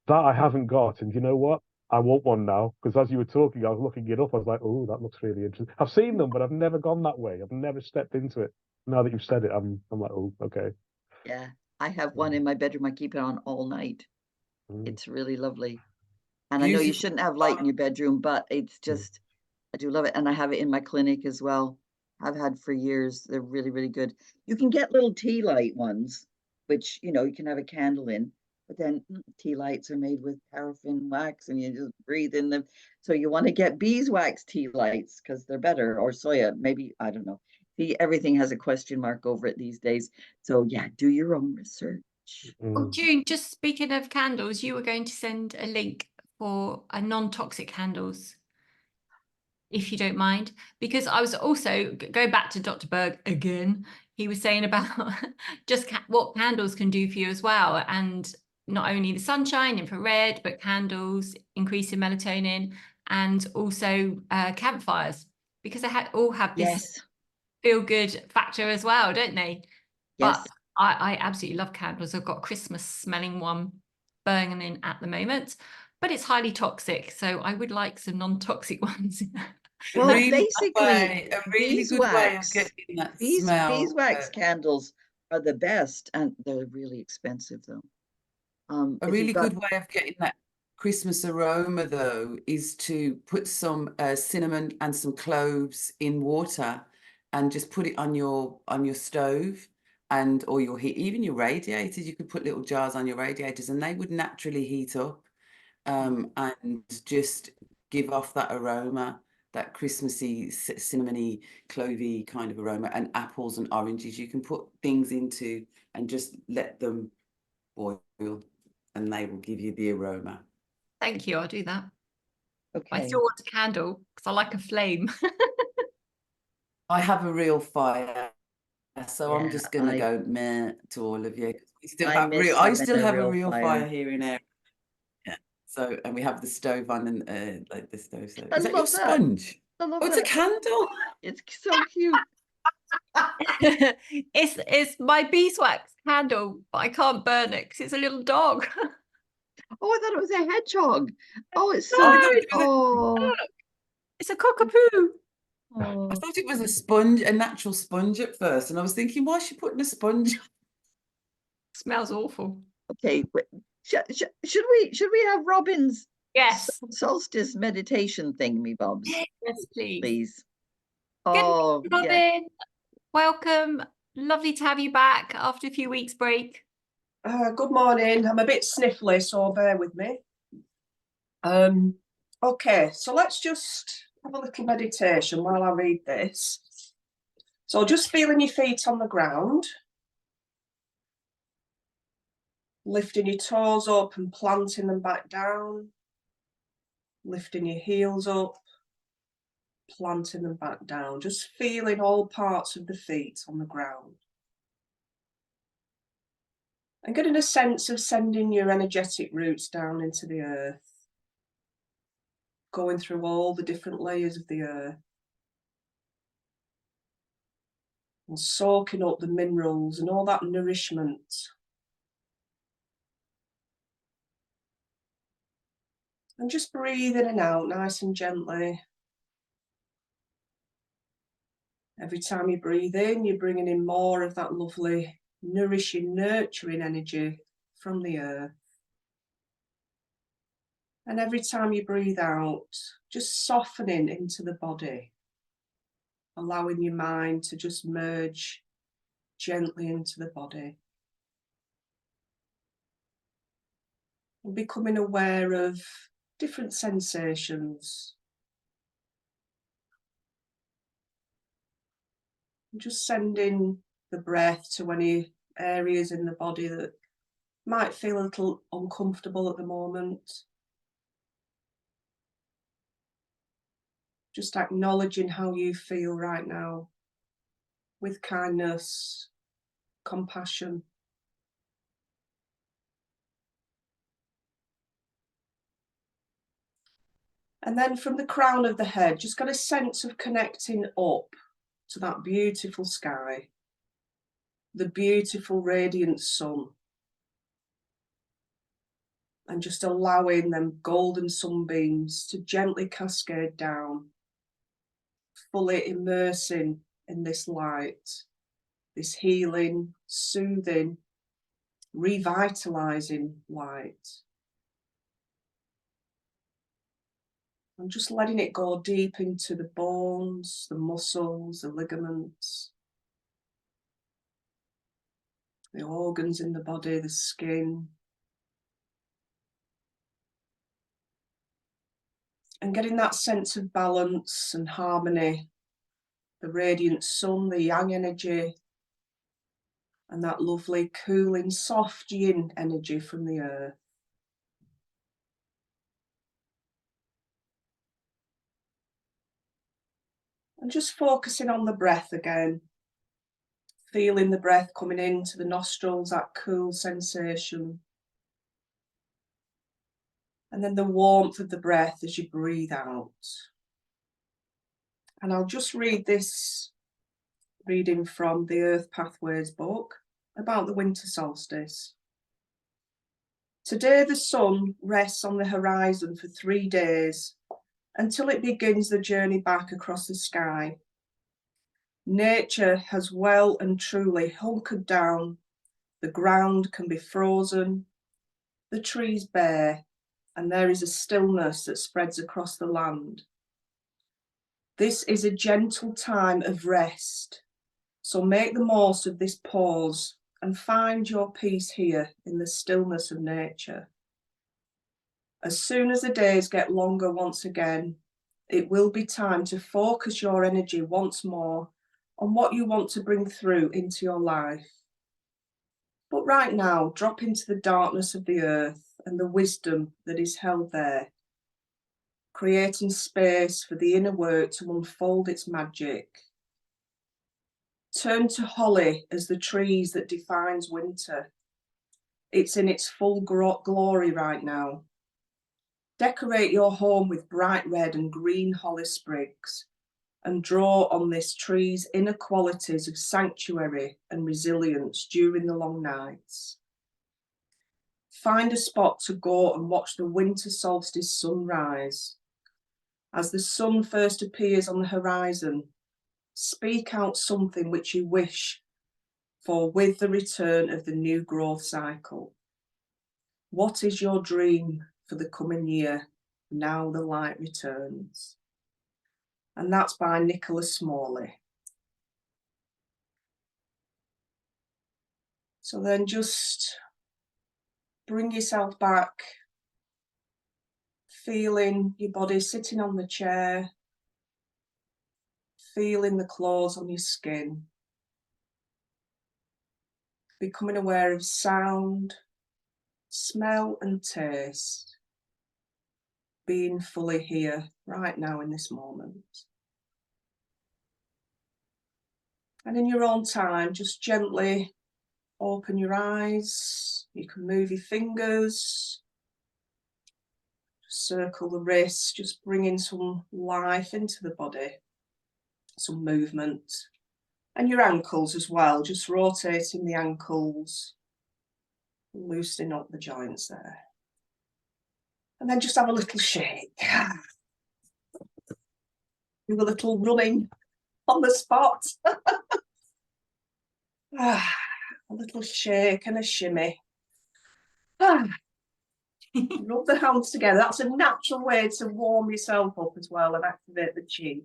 I haven't got, and you know what? I want one now because as you were talking, I was looking it up. I was like, oh, that looks really interesting. I've seen them, but I've never gone that way. I've never stepped into it. Now that you've said it, I'm like, oh, okay. Yeah, I have one in my bedroom. I keep it on all night. Mm. It's really lovely. And I know you shouldn't have light in your bedroom, but it's just, I do love it. And I have it in my clinic as well. I've had for years. They're really, really good. You can get little tea light ones, which, you know, you can have a candle in, but then tea lights are made with paraffin wax and you just breathe in them. So you want to get beeswax tea lights because they're better, or soya, maybe, I don't know. See, everything has a question mark over it these days. So yeah, do your own research. Oh, June, just speaking of candles, you were going to send a link for a non-toxic candles, if you don't mind, because I was also going back to Dr. Berg again. He was saying about just what candles can do for you as well, and not only the sunshine, infrared, but candles increase in melatonin, and also campfires, because they all have this feel good factor as well, don't they? Yes. But I absolutely love candles. I've got a Christmas smelling one burning at the moment, but it's highly toxic. So I would like some non-toxic ones. Well, basically, a really good way of getting that smell. Beeswax candles are the best, and they're really expensive though. A really good way of getting that Christmas aroma though is to put some cinnamon and some cloves in water and just put it on your stove and or your heat, even your radiators. You could put little jars on your radiators and they would naturally heat up and just give off that aroma, that Christmassy, cinnamony, clovey kind of aroma. And apples and oranges you can put things into and just let them boil and they will give you the aroma. Thank you, I'll do that. Okay. I still want a candle because I like a flame. I have a real fire, so I'm just gonna go meh to all of you. We still have I still have a real fire here in Aaron. Yeah. So and we have the stove on and like the stove. So is that your sponge? Oh, it's a candle. It's so cute. It's my beeswax candle, but I can't burn it because it's a little dog. Oh, I thought it was a hedgehog. Oh, it's so no, it's a cockapoo. I thought it was a sponge, a natural sponge at first, and I was thinking, why is she putting a sponge on? Smells awful. Okay, should we have Robyn's solstice meditation thingy bobs? Yes, please. Please. Oh, good, Robyn. Welcome. Lovely to have you back after a few weeks break. Good morning. I'm a bit sniffly, so bear with me. Okay, so let's just have a little meditation while I read this. So just feeling your feet on the ground, lifting your toes up and planting them back down, lifting your heels up, planting them back down, just feeling all parts of the feet on the ground. And getting a sense of sending your energetic roots down into the earth, going through all the different layers of the earth, and soaking up the minerals and all that nourishment. And just breathe in and out nice and gently. Every time you breathe in, you're bringing in more of that lovely, nourishing, nurturing energy from the earth. And every time you breathe out, just softening into the body, allowing your mind to just merge gently into the body. And becoming aware of different sensations. And just sending the breath to any areas in the body that might feel a little uncomfortable at the moment. Just acknowledging how you feel right now with kindness, compassion. And then from the crown of the head, just got a sense of connecting up to that beautiful sky, the beautiful radiant sun, and just allowing them golden sunbeams to gently cascade down, fully immersing in this light, this healing, soothing, revitalizing light. And just letting it go deep into the bones, the muscles, the ligaments, the organs in the body, the skin. And getting that sense of balance and harmony, the radiant sun, the yang energy, and that lovely cooling, soft yin energy from the earth. And just focusing on the breath again, feeling the breath coming into the nostrils, that cool sensation. And then the warmth of the breath as you breathe out. And I'll just read this reading from the Earth Pathways book about the winter solstice. Today the sun rests on the horizon for 3 days until it begins the journey back across the sky. Nature has well and truly hunkered down. The ground can be frozen, the trees bare, and there is a stillness that spreads across the land. This is a gentle time of rest, so make the most of this pause and find your peace here in the stillness of nature. As soon as the days get longer once again, it will be time to focus your energy once more on what you want to bring through into your life. But right now, drop into the darkness of the earth and the wisdom that is held there, creating space for the inner work to unfold its magic. Turn to holly as the trees that defines winter. It's in its full glory right now. Decorate your home with bright red and green holly sprigs and draw on this tree's inner qualities of sanctuary and resilience during the long nights. Find a spot to go and watch the winter solstice sunrise. As the sun first appears on the horizon, speak out something which you wish for with the return of the new growth cycle. What is your dream for the coming year, now the light returns? And that's by Nicholas Smalley. So then just bring yourself back, feeling your body sitting on the chair, feeling the claws on your skin, becoming aware of sound, smell and taste, being fully here right now in this moment. And in your own time, just gently open your eyes. You can move your fingers. Circle the wrists, just bringing some life into the body, some movement. And your ankles as well, just rotating the ankles, loosening up the joints there. And then just have a little shake. Do a little running on the spot. A little shake and a shimmy. Rub the hands together. That's a natural way to warm yourself up as well and activate the chi.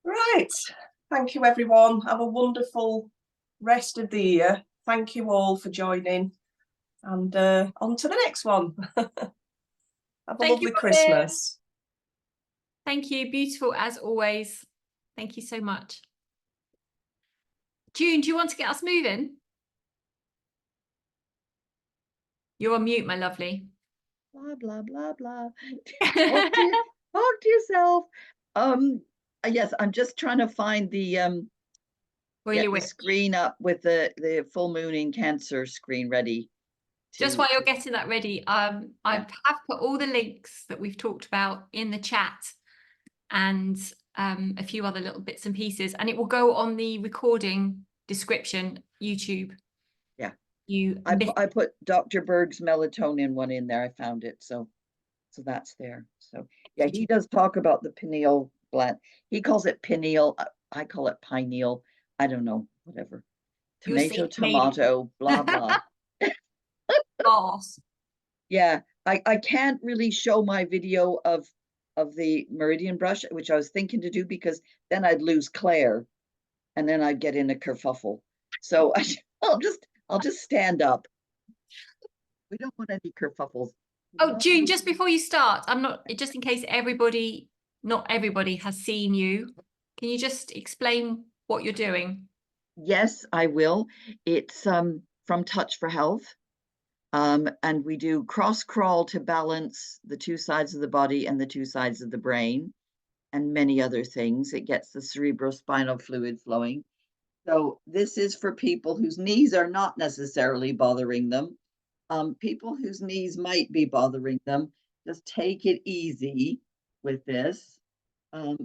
Right. Thank you, everyone. Have a wonderful rest of the year. Thank you all for joining. And on to the next one. Have a lovely Christmas. Thank you. Beautiful as always. Thank you so much. June, do you want to get us moving? You're on mute, my lovely. Blah, blah, blah, blah. Talk to yourself. Yes, I'm just trying to find the get the screen up with the full moon in Cancer screen ready. Just while you're getting that ready, I have put all the links that we've talked about in the chat and a few other little bits and pieces, and it will go on the recording description, YouTube. Yeah. I put Dr. Berg's melatonin one in there. I found it, so that's there. So yeah, he does talk about the pineal gland. He calls it pineal. I call it pineal. I don't know, whatever. Tomato, blah blah. Yeah, I can't really show my video of the Meridian Brush, which I was thinking to do, because then I'd lose Claire and then I'd get in a kerfuffle. So I'll just stand up. We don't want any kerfuffles. Oh, June, just before you start, just in case not everybody has seen you, can you just explain what you're doing? Yes, I will. It's from Touch for Health. And we do cross crawl to balance the two sides of the body and the two sides of the brain, and many other things. It gets the cerebrospinal fluid flowing. So this is for people whose knees are not necessarily bothering them. People whose knees might be bothering them, just take it easy with this.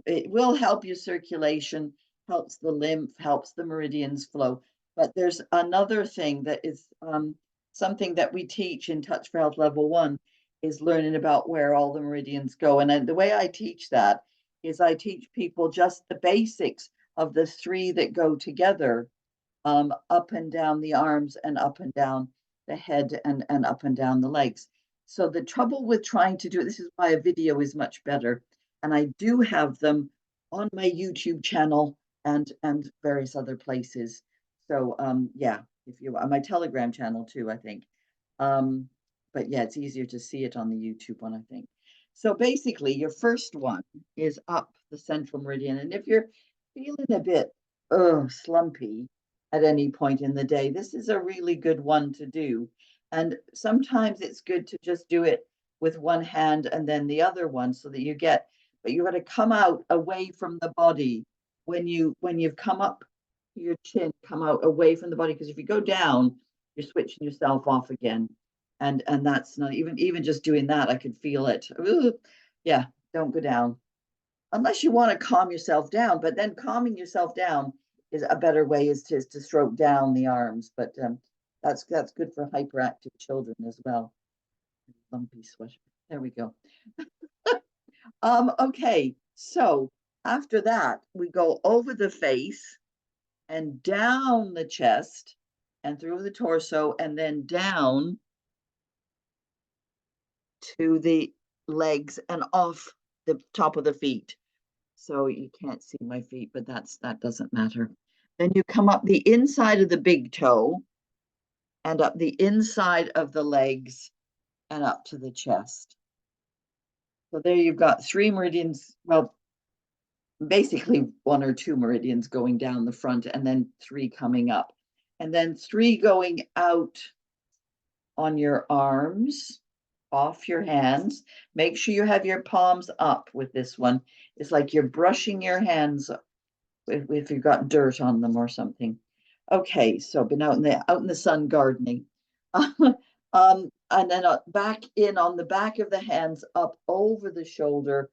It will help your circulation, helps the lymph, helps the meridians flow. But there's another thing that is something that we teach in Touch for Health Level 1 is learning about where all the meridians go. And the way I teach that is I teach people just the basics of the three that go together, up and down the arms and up and down the head and up and down the legs. So the trouble with trying to do it, this is why a video is much better. And I do have them on my YouTube channel and various other places. So yeah, if you on my Telegram channel too, I think. But yeah, it's easier to see it on the YouTube one, I think. So basically, your first one is up the central meridian. And if you're feeling a bit slumpy at any point in the day, this is a really good one to do. And sometimes it's good to just do it with one hand and then the other one, so that you got to come out away from the body when you've come up your chin, come out away from the body, because if you go down, you're switching yourself off again, and that's not even just doing that, I could feel it. Ooh, yeah, don't go down unless you want to calm yourself down, but then calming yourself down is a better way, is to stroke down the arms. But that's good for hyperactive children as well. Lumpy sweater, there we go. Okay, so after that we go over the face and down the chest and through the torso, and then down to the legs and off the top of the feet. So you can't see my feet, but that doesn't matter. Then you come up the inside of the big toe and up the inside of the legs and up to the chest. So there you've got 3 meridians, well, basically 1 or 2 meridians going down the front, and then 3 coming up, and then 3 going out on your arms, off your hands. Make sure you have your palms up with this one. It's like you're brushing your hands if you've got dirt on them or something. Okay, so been out in the sun gardening. And then back in on the back of the hands, up over the shoulder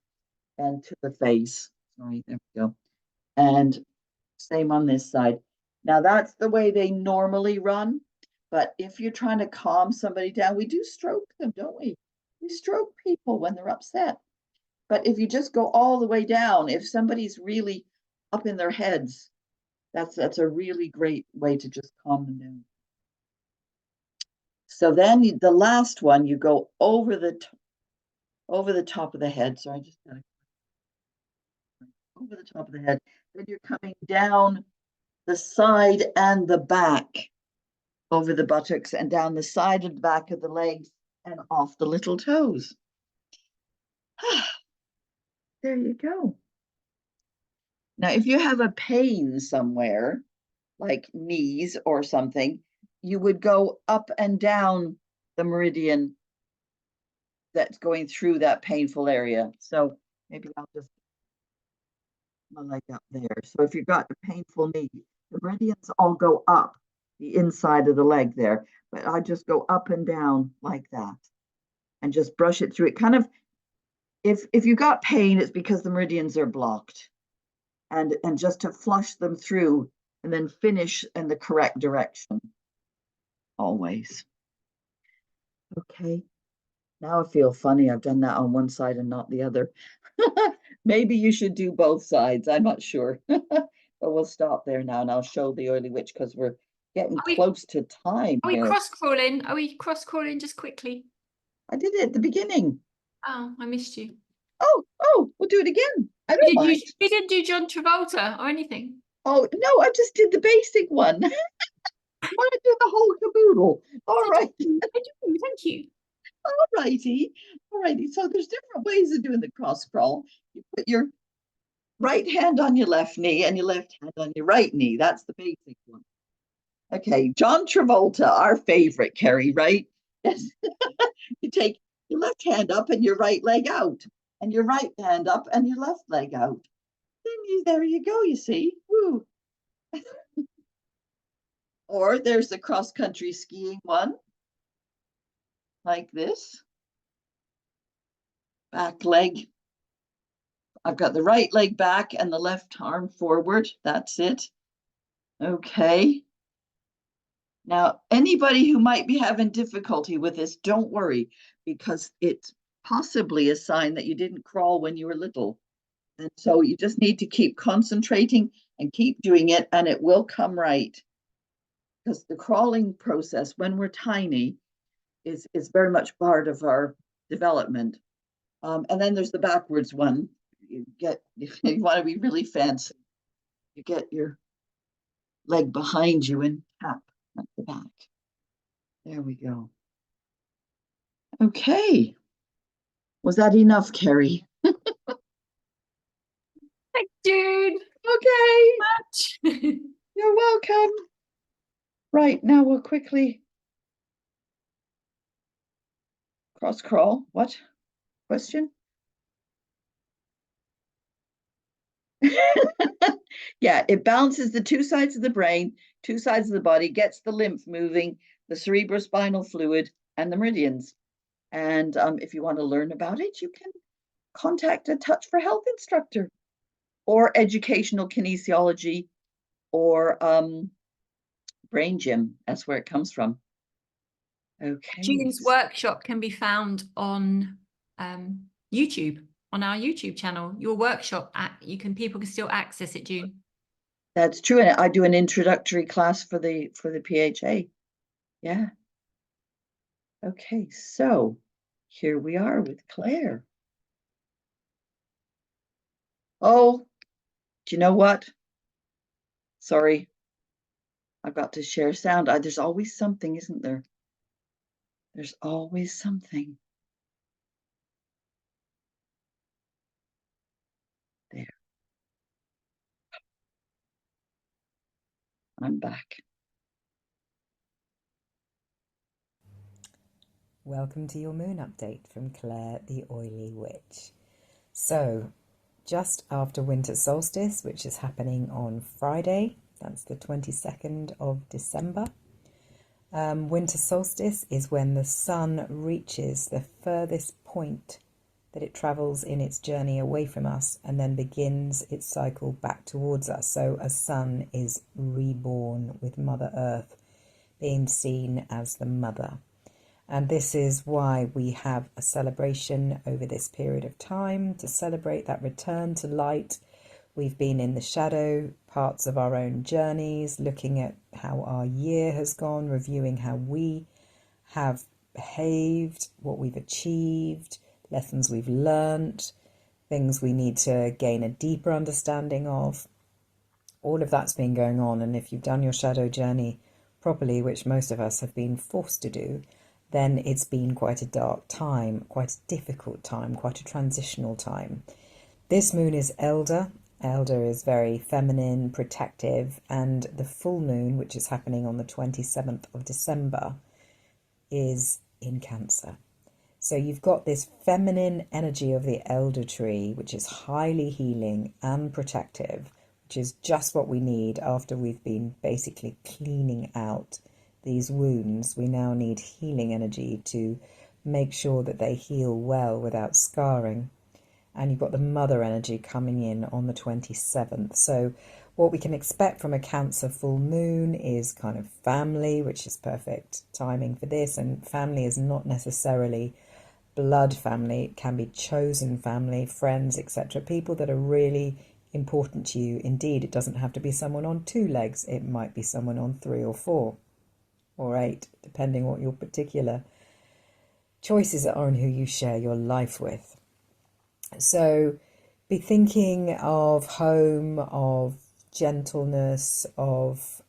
and to the face. Sorry, there we go. And same on this side. Now that's the way they normally run. But if you're trying to calm somebody down, we do stroke them, don't we? We stroke people when they're upset. But if you just go all the way down, if somebody's really up in their heads, that's a really great way to just calm them down. So then the last one, you go over the top of the head. So I just got to over the top of the head. Then you're coming down the side and the back, over the buttocks and down the side and back of the legs and off the little toes. There you go. Now, if you have a pain somewhere, like knees or something, you would go up and down the meridian that's going through that painful area. So maybe I'll just my leg up there. So if you've got a painful knee, the meridians all go up the inside of the leg there, but I just go up and down like that and just brush it through it. Kind of, if you got pain, it's because the meridians are blocked, and just to flush them through and then finish in the correct direction always. Okay, now I feel funny. I've done that on one side and not the other. Maybe you should do both sides. I'm not sure. But we'll stop there now and I'll show the oily witch because we're getting close to time. Are we cross-crawling? Are we cross-crawling just quickly? I did it at the beginning. Oh, I missed you. Oh, we'll do it again. I don't mind. You didn't do John Travolta or anything? Oh, no, I just did the basic one. I want to do the whole caboodle. All right. Thank you. All righty. So there's different ways of doing the cross crawl. You put your right hand on your left knee and your left hand on your right knee. That's the basic one. Okay, John Travolta, our favorite, Kerry, right? Yes. You take your left hand up and your right leg out, and your right hand up and your left leg out. Then there you go, you see. Woo. Or there's the cross-country skiing one, like this. Back leg. I've got the right leg back and the left arm forward. That's it. Okay. Now, anybody who might be having difficulty with this, don't worry, because it's possibly a sign that you didn't crawl when you were little. And so you just need to keep concentrating and keep doing it, and it will come right. Because the crawling process, when we're tiny, is very much part of our development. And then there's the backwards one. You get, if you want to be really fancy, you get your leg behind you and tap at the back. There we go. Okay. Was that enough, Kerry? Thanks, June. Okay. You're welcome. Right, now we'll quickly cross crawl. What? Question? Yeah, it balances the two sides of the brain, two sides of the body, gets the lymph moving, the cerebrospinal fluid, and the meridians. And if you want to learn about it, you can contact a Touch for Health instructor or educational kinesiology or brain gym. That's where it comes from. Okay. June's workshop can be found on YouTube, on our YouTube channel. Your workshop, people can still access it, June. That's true. And I do an introductory class for the PHA. Yeah. Okay, so here we are with Claire. Oh, do you know what? Sorry. I've got to share sound. There's always something, isn't there? There's always something. There. I'm back. Welcome to your moon update from Claire the Oily Witch. So, just after winter solstice, which is happening on Friday, That's the 22nd of December. Winter solstice is when the sun reaches the furthest point that it travels in its journey away from us and then begins its cycle back towards us. So a sun is reborn, with Mother Earth being seen as the mother. And this is why we have a celebration over this period of time to celebrate that return to light. We've been in the shadow parts of our own journeys, looking at how our year has gone, reviewing how we have behaved, what we've achieved, lessons we've learnt, things we need to gain a deeper understanding of. All of that's been going on. And if you've done your shadow journey properly, which most of us have been forced to do, then it's been quite a dark time, quite a difficult time, quite a transitional time. This moon is Elder. Elder is very feminine, protective, and the full moon, which is happening on the 27th of December, is in Cancer. So you've got this feminine energy of the elder tree, which is highly healing and protective, which is just what we need after we've been basically cleaning out these wounds. We now need healing energy to make sure that they heal well without scarring. And you've got the mother energy coming in on the 27th. So what we can expect from a Cancer full moon is kind of family, which is perfect timing for this. And family is not necessarily blood family. It can be chosen family, friends, etc. People that are really important to you. Indeed, it doesn't have to be someone on 2 legs. It might be someone on 3 or 4 or 8, depending what your particular choices are and who you share your life with. So be thinking of home, of gentleness, of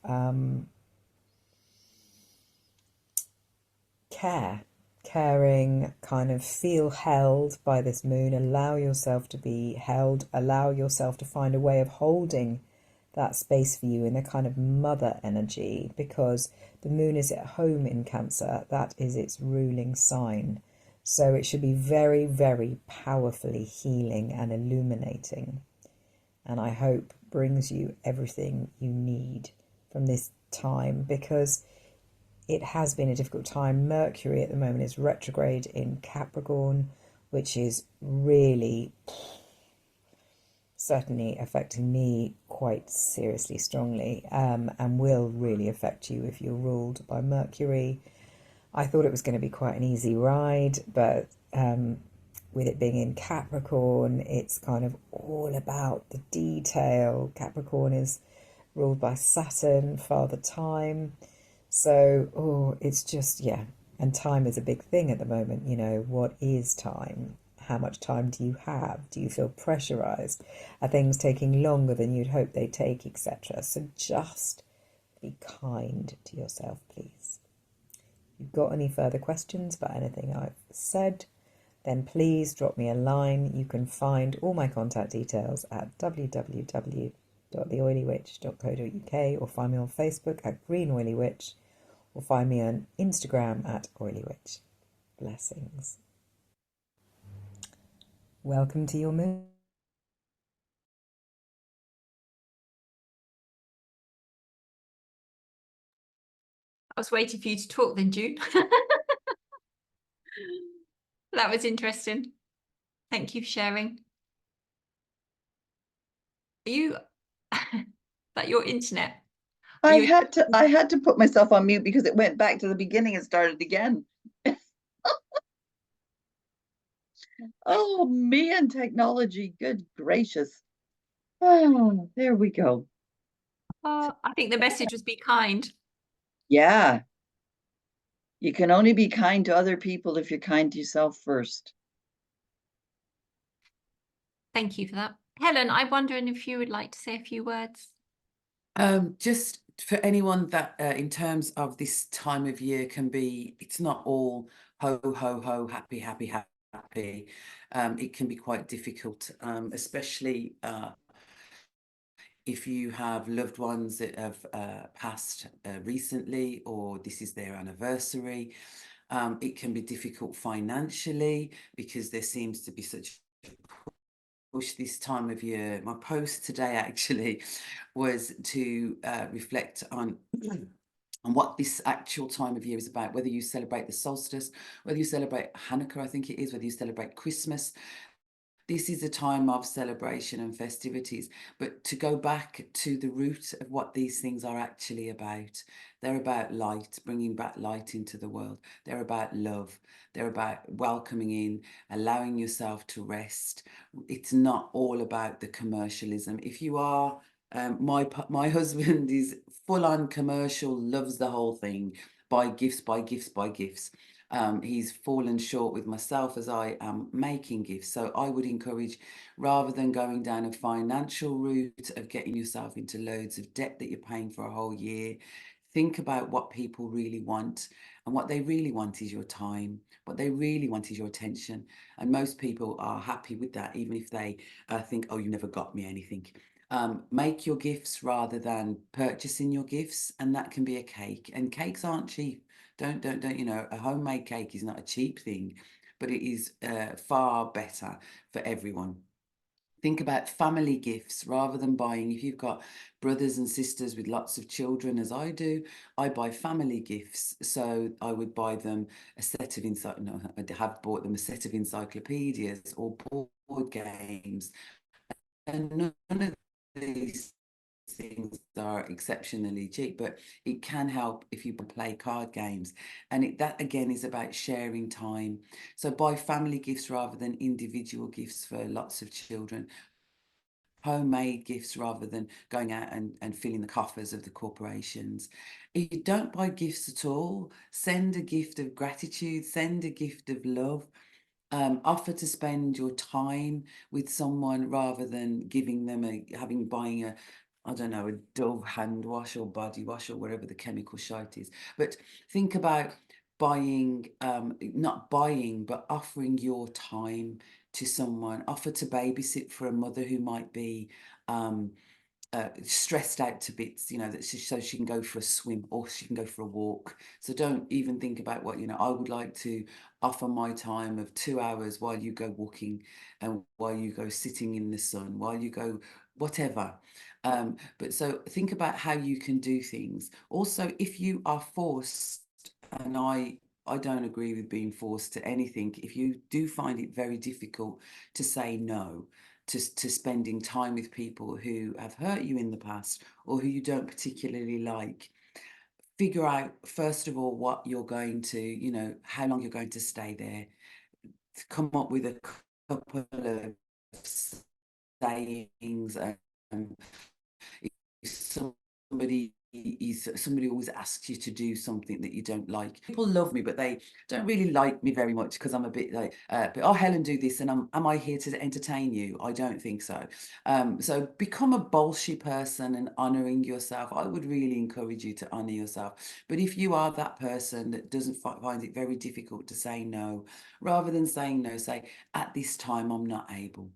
caring, kind of feel held by this moon. Allow yourself to be held, allow yourself to find a way of holding that space for you in a kind of mother energy, because the moon is at home in Cancer. That is its ruling sign. So it should be very, very powerfully healing and illuminating. And I hope brings you everything you need from this time, because it has been a difficult time. Mercury at the moment is retrograde in Capricorn, which is really certainly affecting me quite seriously, strongly, and will really affect you if you're ruled by Mercury. I thought it was going to be quite an easy ride, but with it being in Capricorn, it's kind of all about the detail. Capricorn is ruled by Saturn, Father Time. So, it's just, yeah. And time is a big thing at the moment. You know, what is time? How much time do you have? Do you feel pressurized? Are things taking longer than you'd hope they take, etc.? So just be kind to yourself, please. If you've got any further questions about anything I've said, then please drop me a line. You can find all my contact details at www.theoilywitch.co.uk, or find me on Facebook at Green Oily Witch, or find me on Instagram at Oily Witch. Blessings. Welcome to your moon. I was waiting for you to talk then, June. That was interesting. Thank you for sharing. Are you that your internet? I had to put myself on mute because it went back to the beginning and started again. Oh, me and technology, good gracious. Oh, there we go. I think the message was be kind. Yeah. You can only be kind to other people if you're kind to yourself first. Thank you for that. Helen, I'm wondering if you would like to say a few words. Just for anyone that in terms of this time of year can be, it's not all ho, ho, ho, happy, happy, happy. It can be quite difficult, especially if you have loved ones that have passed recently, or this is their anniversary. It can be difficult financially because there seems to be such a this time of year. My post today actually was to reflect on what this actual time of year is about, whether you celebrate the solstice, whether you celebrate Hanukkah, I think it is, whether you celebrate Christmas. This is a time of celebration and festivities, but to go back to the root of what these things are actually about. They're about light, bringing back light into the world. They're about love. They're about welcoming in, allowing yourself to rest. It's not all about the commercialism. If you are, my husband is full on commercial, loves the whole thing. Buy gifts, buy gifts, buy gifts. He's fallen short with myself as I am making gifts. So I would encourage, rather than going down a financial route of getting yourself into loads of debt that you're paying for a whole year, think about what people really want. And what they really want is your time. What they really want is your attention. And most people are happy with that, even if they think, oh, you never got me anything. Make your gifts rather than purchasing your gifts. And that can be a cake. And cakes aren't cheap. Don't, you know, a homemade cake is not a cheap thing, but it is far better for everyone. Think about family gifts rather than buying. If you've got brothers and sisters with lots of children, as I do, I buy family gifts. So I would buy them a set of I have bought them a set of encyclopedias or board games. And none of these things are exceptionally cheap, but it can help if you play card games, and that again is about sharing time. So buy family gifts rather than individual gifts for lots of children, homemade gifts rather than going out and filling the coffers of the corporations. If you don't buy gifts at all, send a gift of gratitude, send a gift of love. Offer to spend your time with someone rather than giving them buying a, I don't know, a Dove hand wash or body wash or whatever the chemical shite is. But think about buying, not buying, but offering your time to someone. Offer to babysit for a mother who might be stressed out to bits, you know, so she can go for a swim or she can go for a walk. So don't even think about what, you know, I would like to offer my time of 2 hours while you go walking and while you go sitting in the sun, while you go whatever. But so think about how you can do things. Also, if you are forced, and I don't agree with being forced to anything, if you do find it very difficult to say no to spending time with people who have hurt you in the past or who you don't particularly like, figure out, first of all, what you're going to, you know, how long you're going to stay there. Come up with a couple of sayings. If somebody always asks you to do something that you don't like. People love me, but they don't really like me very much because I'm a bit like, but oh, Helen, do this, and am I here to entertain you? I don't think so. So become a bullshit person and honouring yourself. I would really encourage you to honour yourself. But if you are that person that doesn't find it very difficult to say no, rather than saying no, say, at this time I'm not able.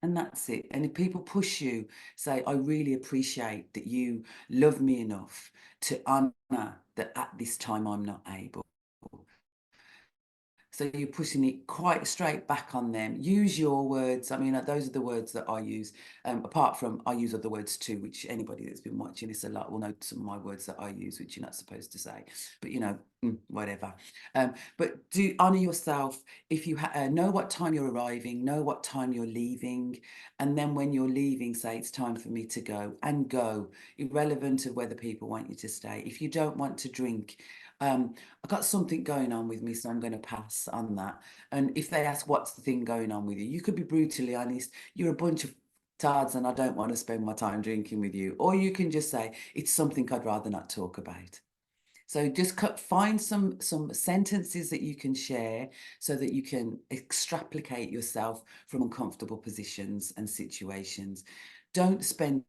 And that's it. And if people push you, say, I really appreciate that you love me enough to honour that at this time I'm not able. So you're pushing it quite straight back on them. Use your words. I mean, those are the words that I use. Apart from, I use other words too, which anybody that's been watching this a lot will know some of my words that I use, which you're not supposed to say. But, you know, whatever. But do honour yourself. If you know what time you're arriving, know what time you're leaving. And then when you're leaving, say, it's time for me to go, and go, irrelevant of whether people want you to stay. If you don't want to drink, I've got something going on with me, so I'm going to pass on that. And if they ask, what's the thing going on with you? You could be brutally honest. You're a bunch of tards and I don't want to spend my time drinking with you. Or you can just say, it's something I'd rather not talk about. So just find some sentences that you can share so that you can extrapolate yourself from uncomfortable positions and situations. Don't spend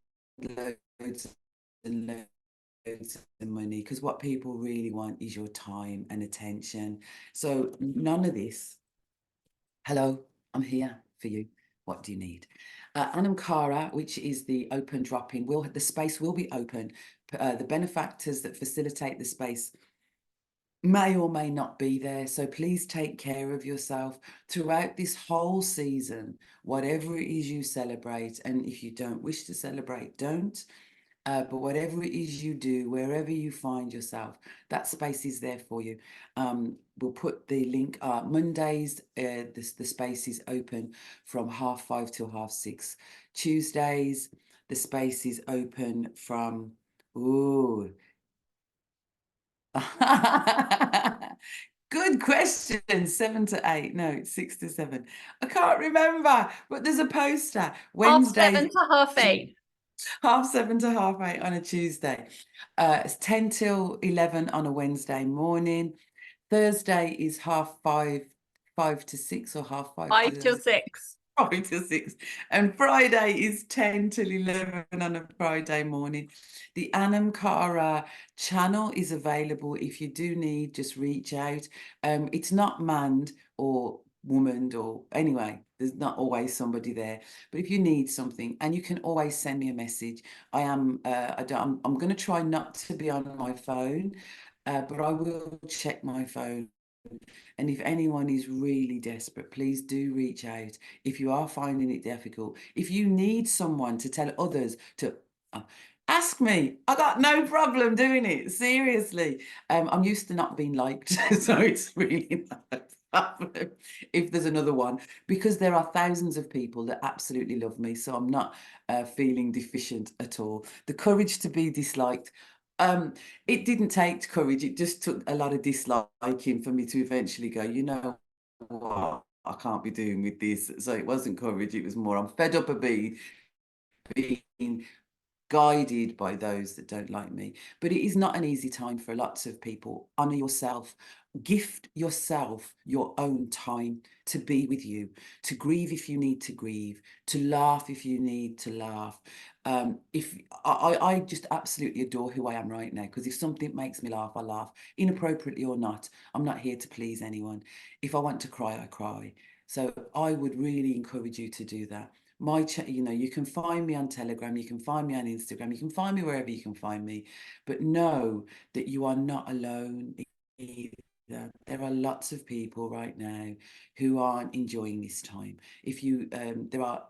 loads and loads of money, because what people really want is your time and attention. So none of this. Hello, I'm here for you. What do you need? Anamkara, which is the open drop-in, the space will be open. The benefactors that facilitate the space may or may not be there. So please take care of yourself throughout this whole season, whatever it is you celebrate. And if you don't wish to celebrate, don't. But whatever it is you do, wherever you find yourself, that space is there for you. We'll put the link up. Mondays, the space is open from 5:30 till 6:30. Tuesdays, the space is open from, ooh. Good question. 7 to 8. No, 6 to 7. I can't remember, but there's a poster. Wednesday. 7 to 8:30. 7:30 to 8:30 on a Tuesday. It's 10 till 11 on a Wednesday morning. Thursday is 5:30 to 6 or 5:30 5 till 6. 5 to 6. And Friday is 10 till 11 on a Friday morning. The Anam Cara channel is available. If you do need, just reach out. It's not manned or womaned, or anyway, there's not always somebody there. But if you need something, and you can always send me a message. I'm going to try not to be on my phone, but I will check my phone. And if anyone is really desperate, please do reach out. If you are finding it difficult, if you need someone to tell others to ask me, I got no problem doing it. Seriously, I'm used to not being liked, so it's really not a problem if there's another one, because there are thousands of people that absolutely love me. So I'm not feeling deficient at all. The courage to be disliked. It didn't take courage. It just took a lot of disliking for me to eventually go, you know what, I can't be doing with this. So it wasn't courage. It was more, I'm fed up of being guided by those that don't like me. But it is not an easy time for lots of people. Honor yourself. Gift yourself your own time to be with you, to grieve if you need to grieve, to laugh if you need to laugh. If I just absolutely adore who I am right now, because if something makes me laugh, I laugh, inappropriately or not. I'm not here to please anyone. If I want to cry, I cry. So I would really encourage you to do that. You can find me on Telegram, you can find me on Instagram, you can find me wherever you can find me, but know that you are not alone either. There are lots of people right now who aren't enjoying this time. There are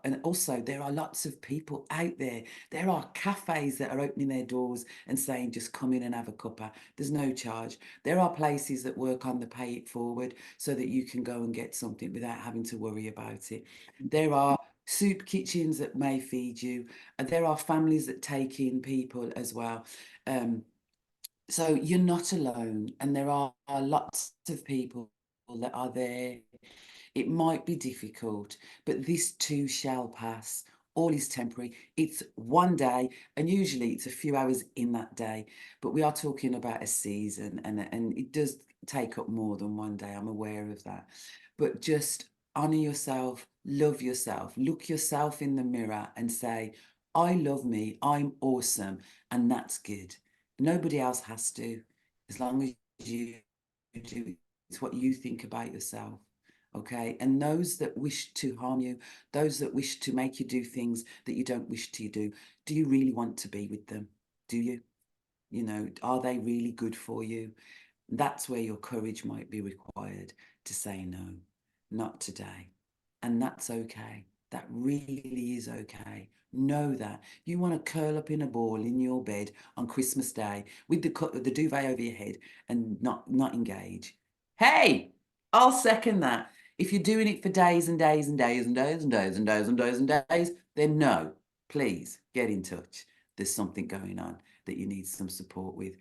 lots of people out there. There are cafes that are opening their doors and saying, just come in and have a cuppa. There's no charge. There are places that work on the pay it forward so that you can go and get something without having to worry about it. There are soup kitchens that may feed you, and there are families that take in people as well. So you're not alone, and there are lots of people that are there. It might be difficult, but this too shall pass. All is temporary. It's one day, and usually it's a few hours in that day, but we are talking about a season, and it does take up more than one day. I'm aware of that. But just honor yourself, love yourself, look yourself in the mirror and say, I love me, I'm awesome, and that's good. Nobody else has to, as long as you do. It's what you think about yourself. Okay, and those that wish to harm you, those that wish to make you do things that you don't wish to do you really want to be with them? Do you? You know, are they really good for you? That's where your courage might be required to say no, not today. And that's okay. That really is okay. Know that. You want to curl up in a ball in your bed on Christmas Day with the duvet over your head and not engage. Hey, I'll second that. If you're doing it for days and days and days and days and days and days and days and days, then no, please get in touch. There's something going on that you need some support with.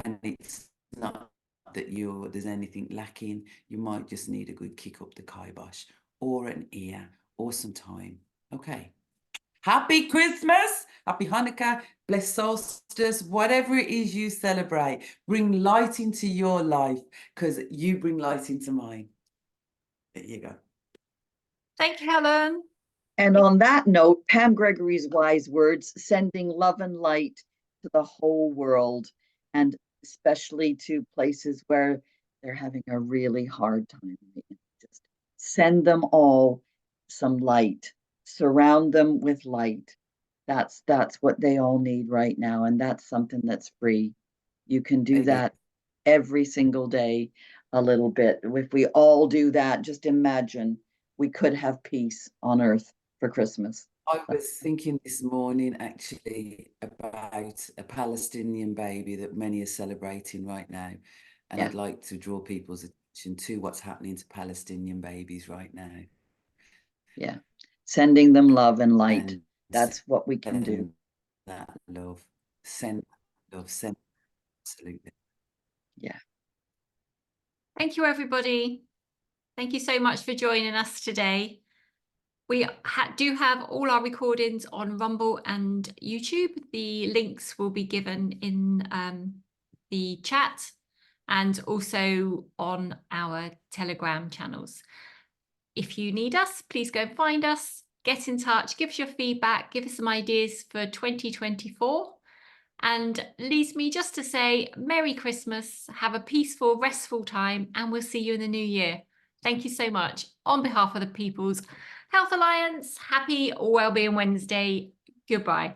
And it's not that there's anything lacking. You might just need a good kick up the kibosh, or an ear, or some time. Okay. Happy Christmas, happy Hanukkah, blessed solstice, whatever it is you celebrate. Bring light into your life, because you bring light into mine. There you go. Thank you, Helen. And on that note, Pam Gregory's wise words, sending love and light to the whole world, and especially to places where they're having a really hard time. Just send them all some light. Surround them with light. That's what they all need right now, and that's something that's free. You can do that every single day a little bit. If we all do that, just imagine we could have peace on earth for Christmas. I was thinking this morning actually about a Palestinian baby that many are celebrating right now. And I'd like to draw people's attention to what's happening to Palestinian babies right now. Yeah. Sending them love and light. And That's what we can do. send that love. Send love. Send. Absolutely. Yeah. Thank you, everybody. Thank you so much for joining us today. We do have all our recordings on Rumble and YouTube. The links will be given in the chat and also on our Telegram channels. If you need us, please go and find us, get in touch, give us your feedback, give us some ideas for 2024. And leaves me just to say Merry Christmas, have a peaceful, restful time, and we'll see you in the new year. Thank you so much. On behalf of the People's Health Alliance, happy Wellbeing Wednesday. Goodbye.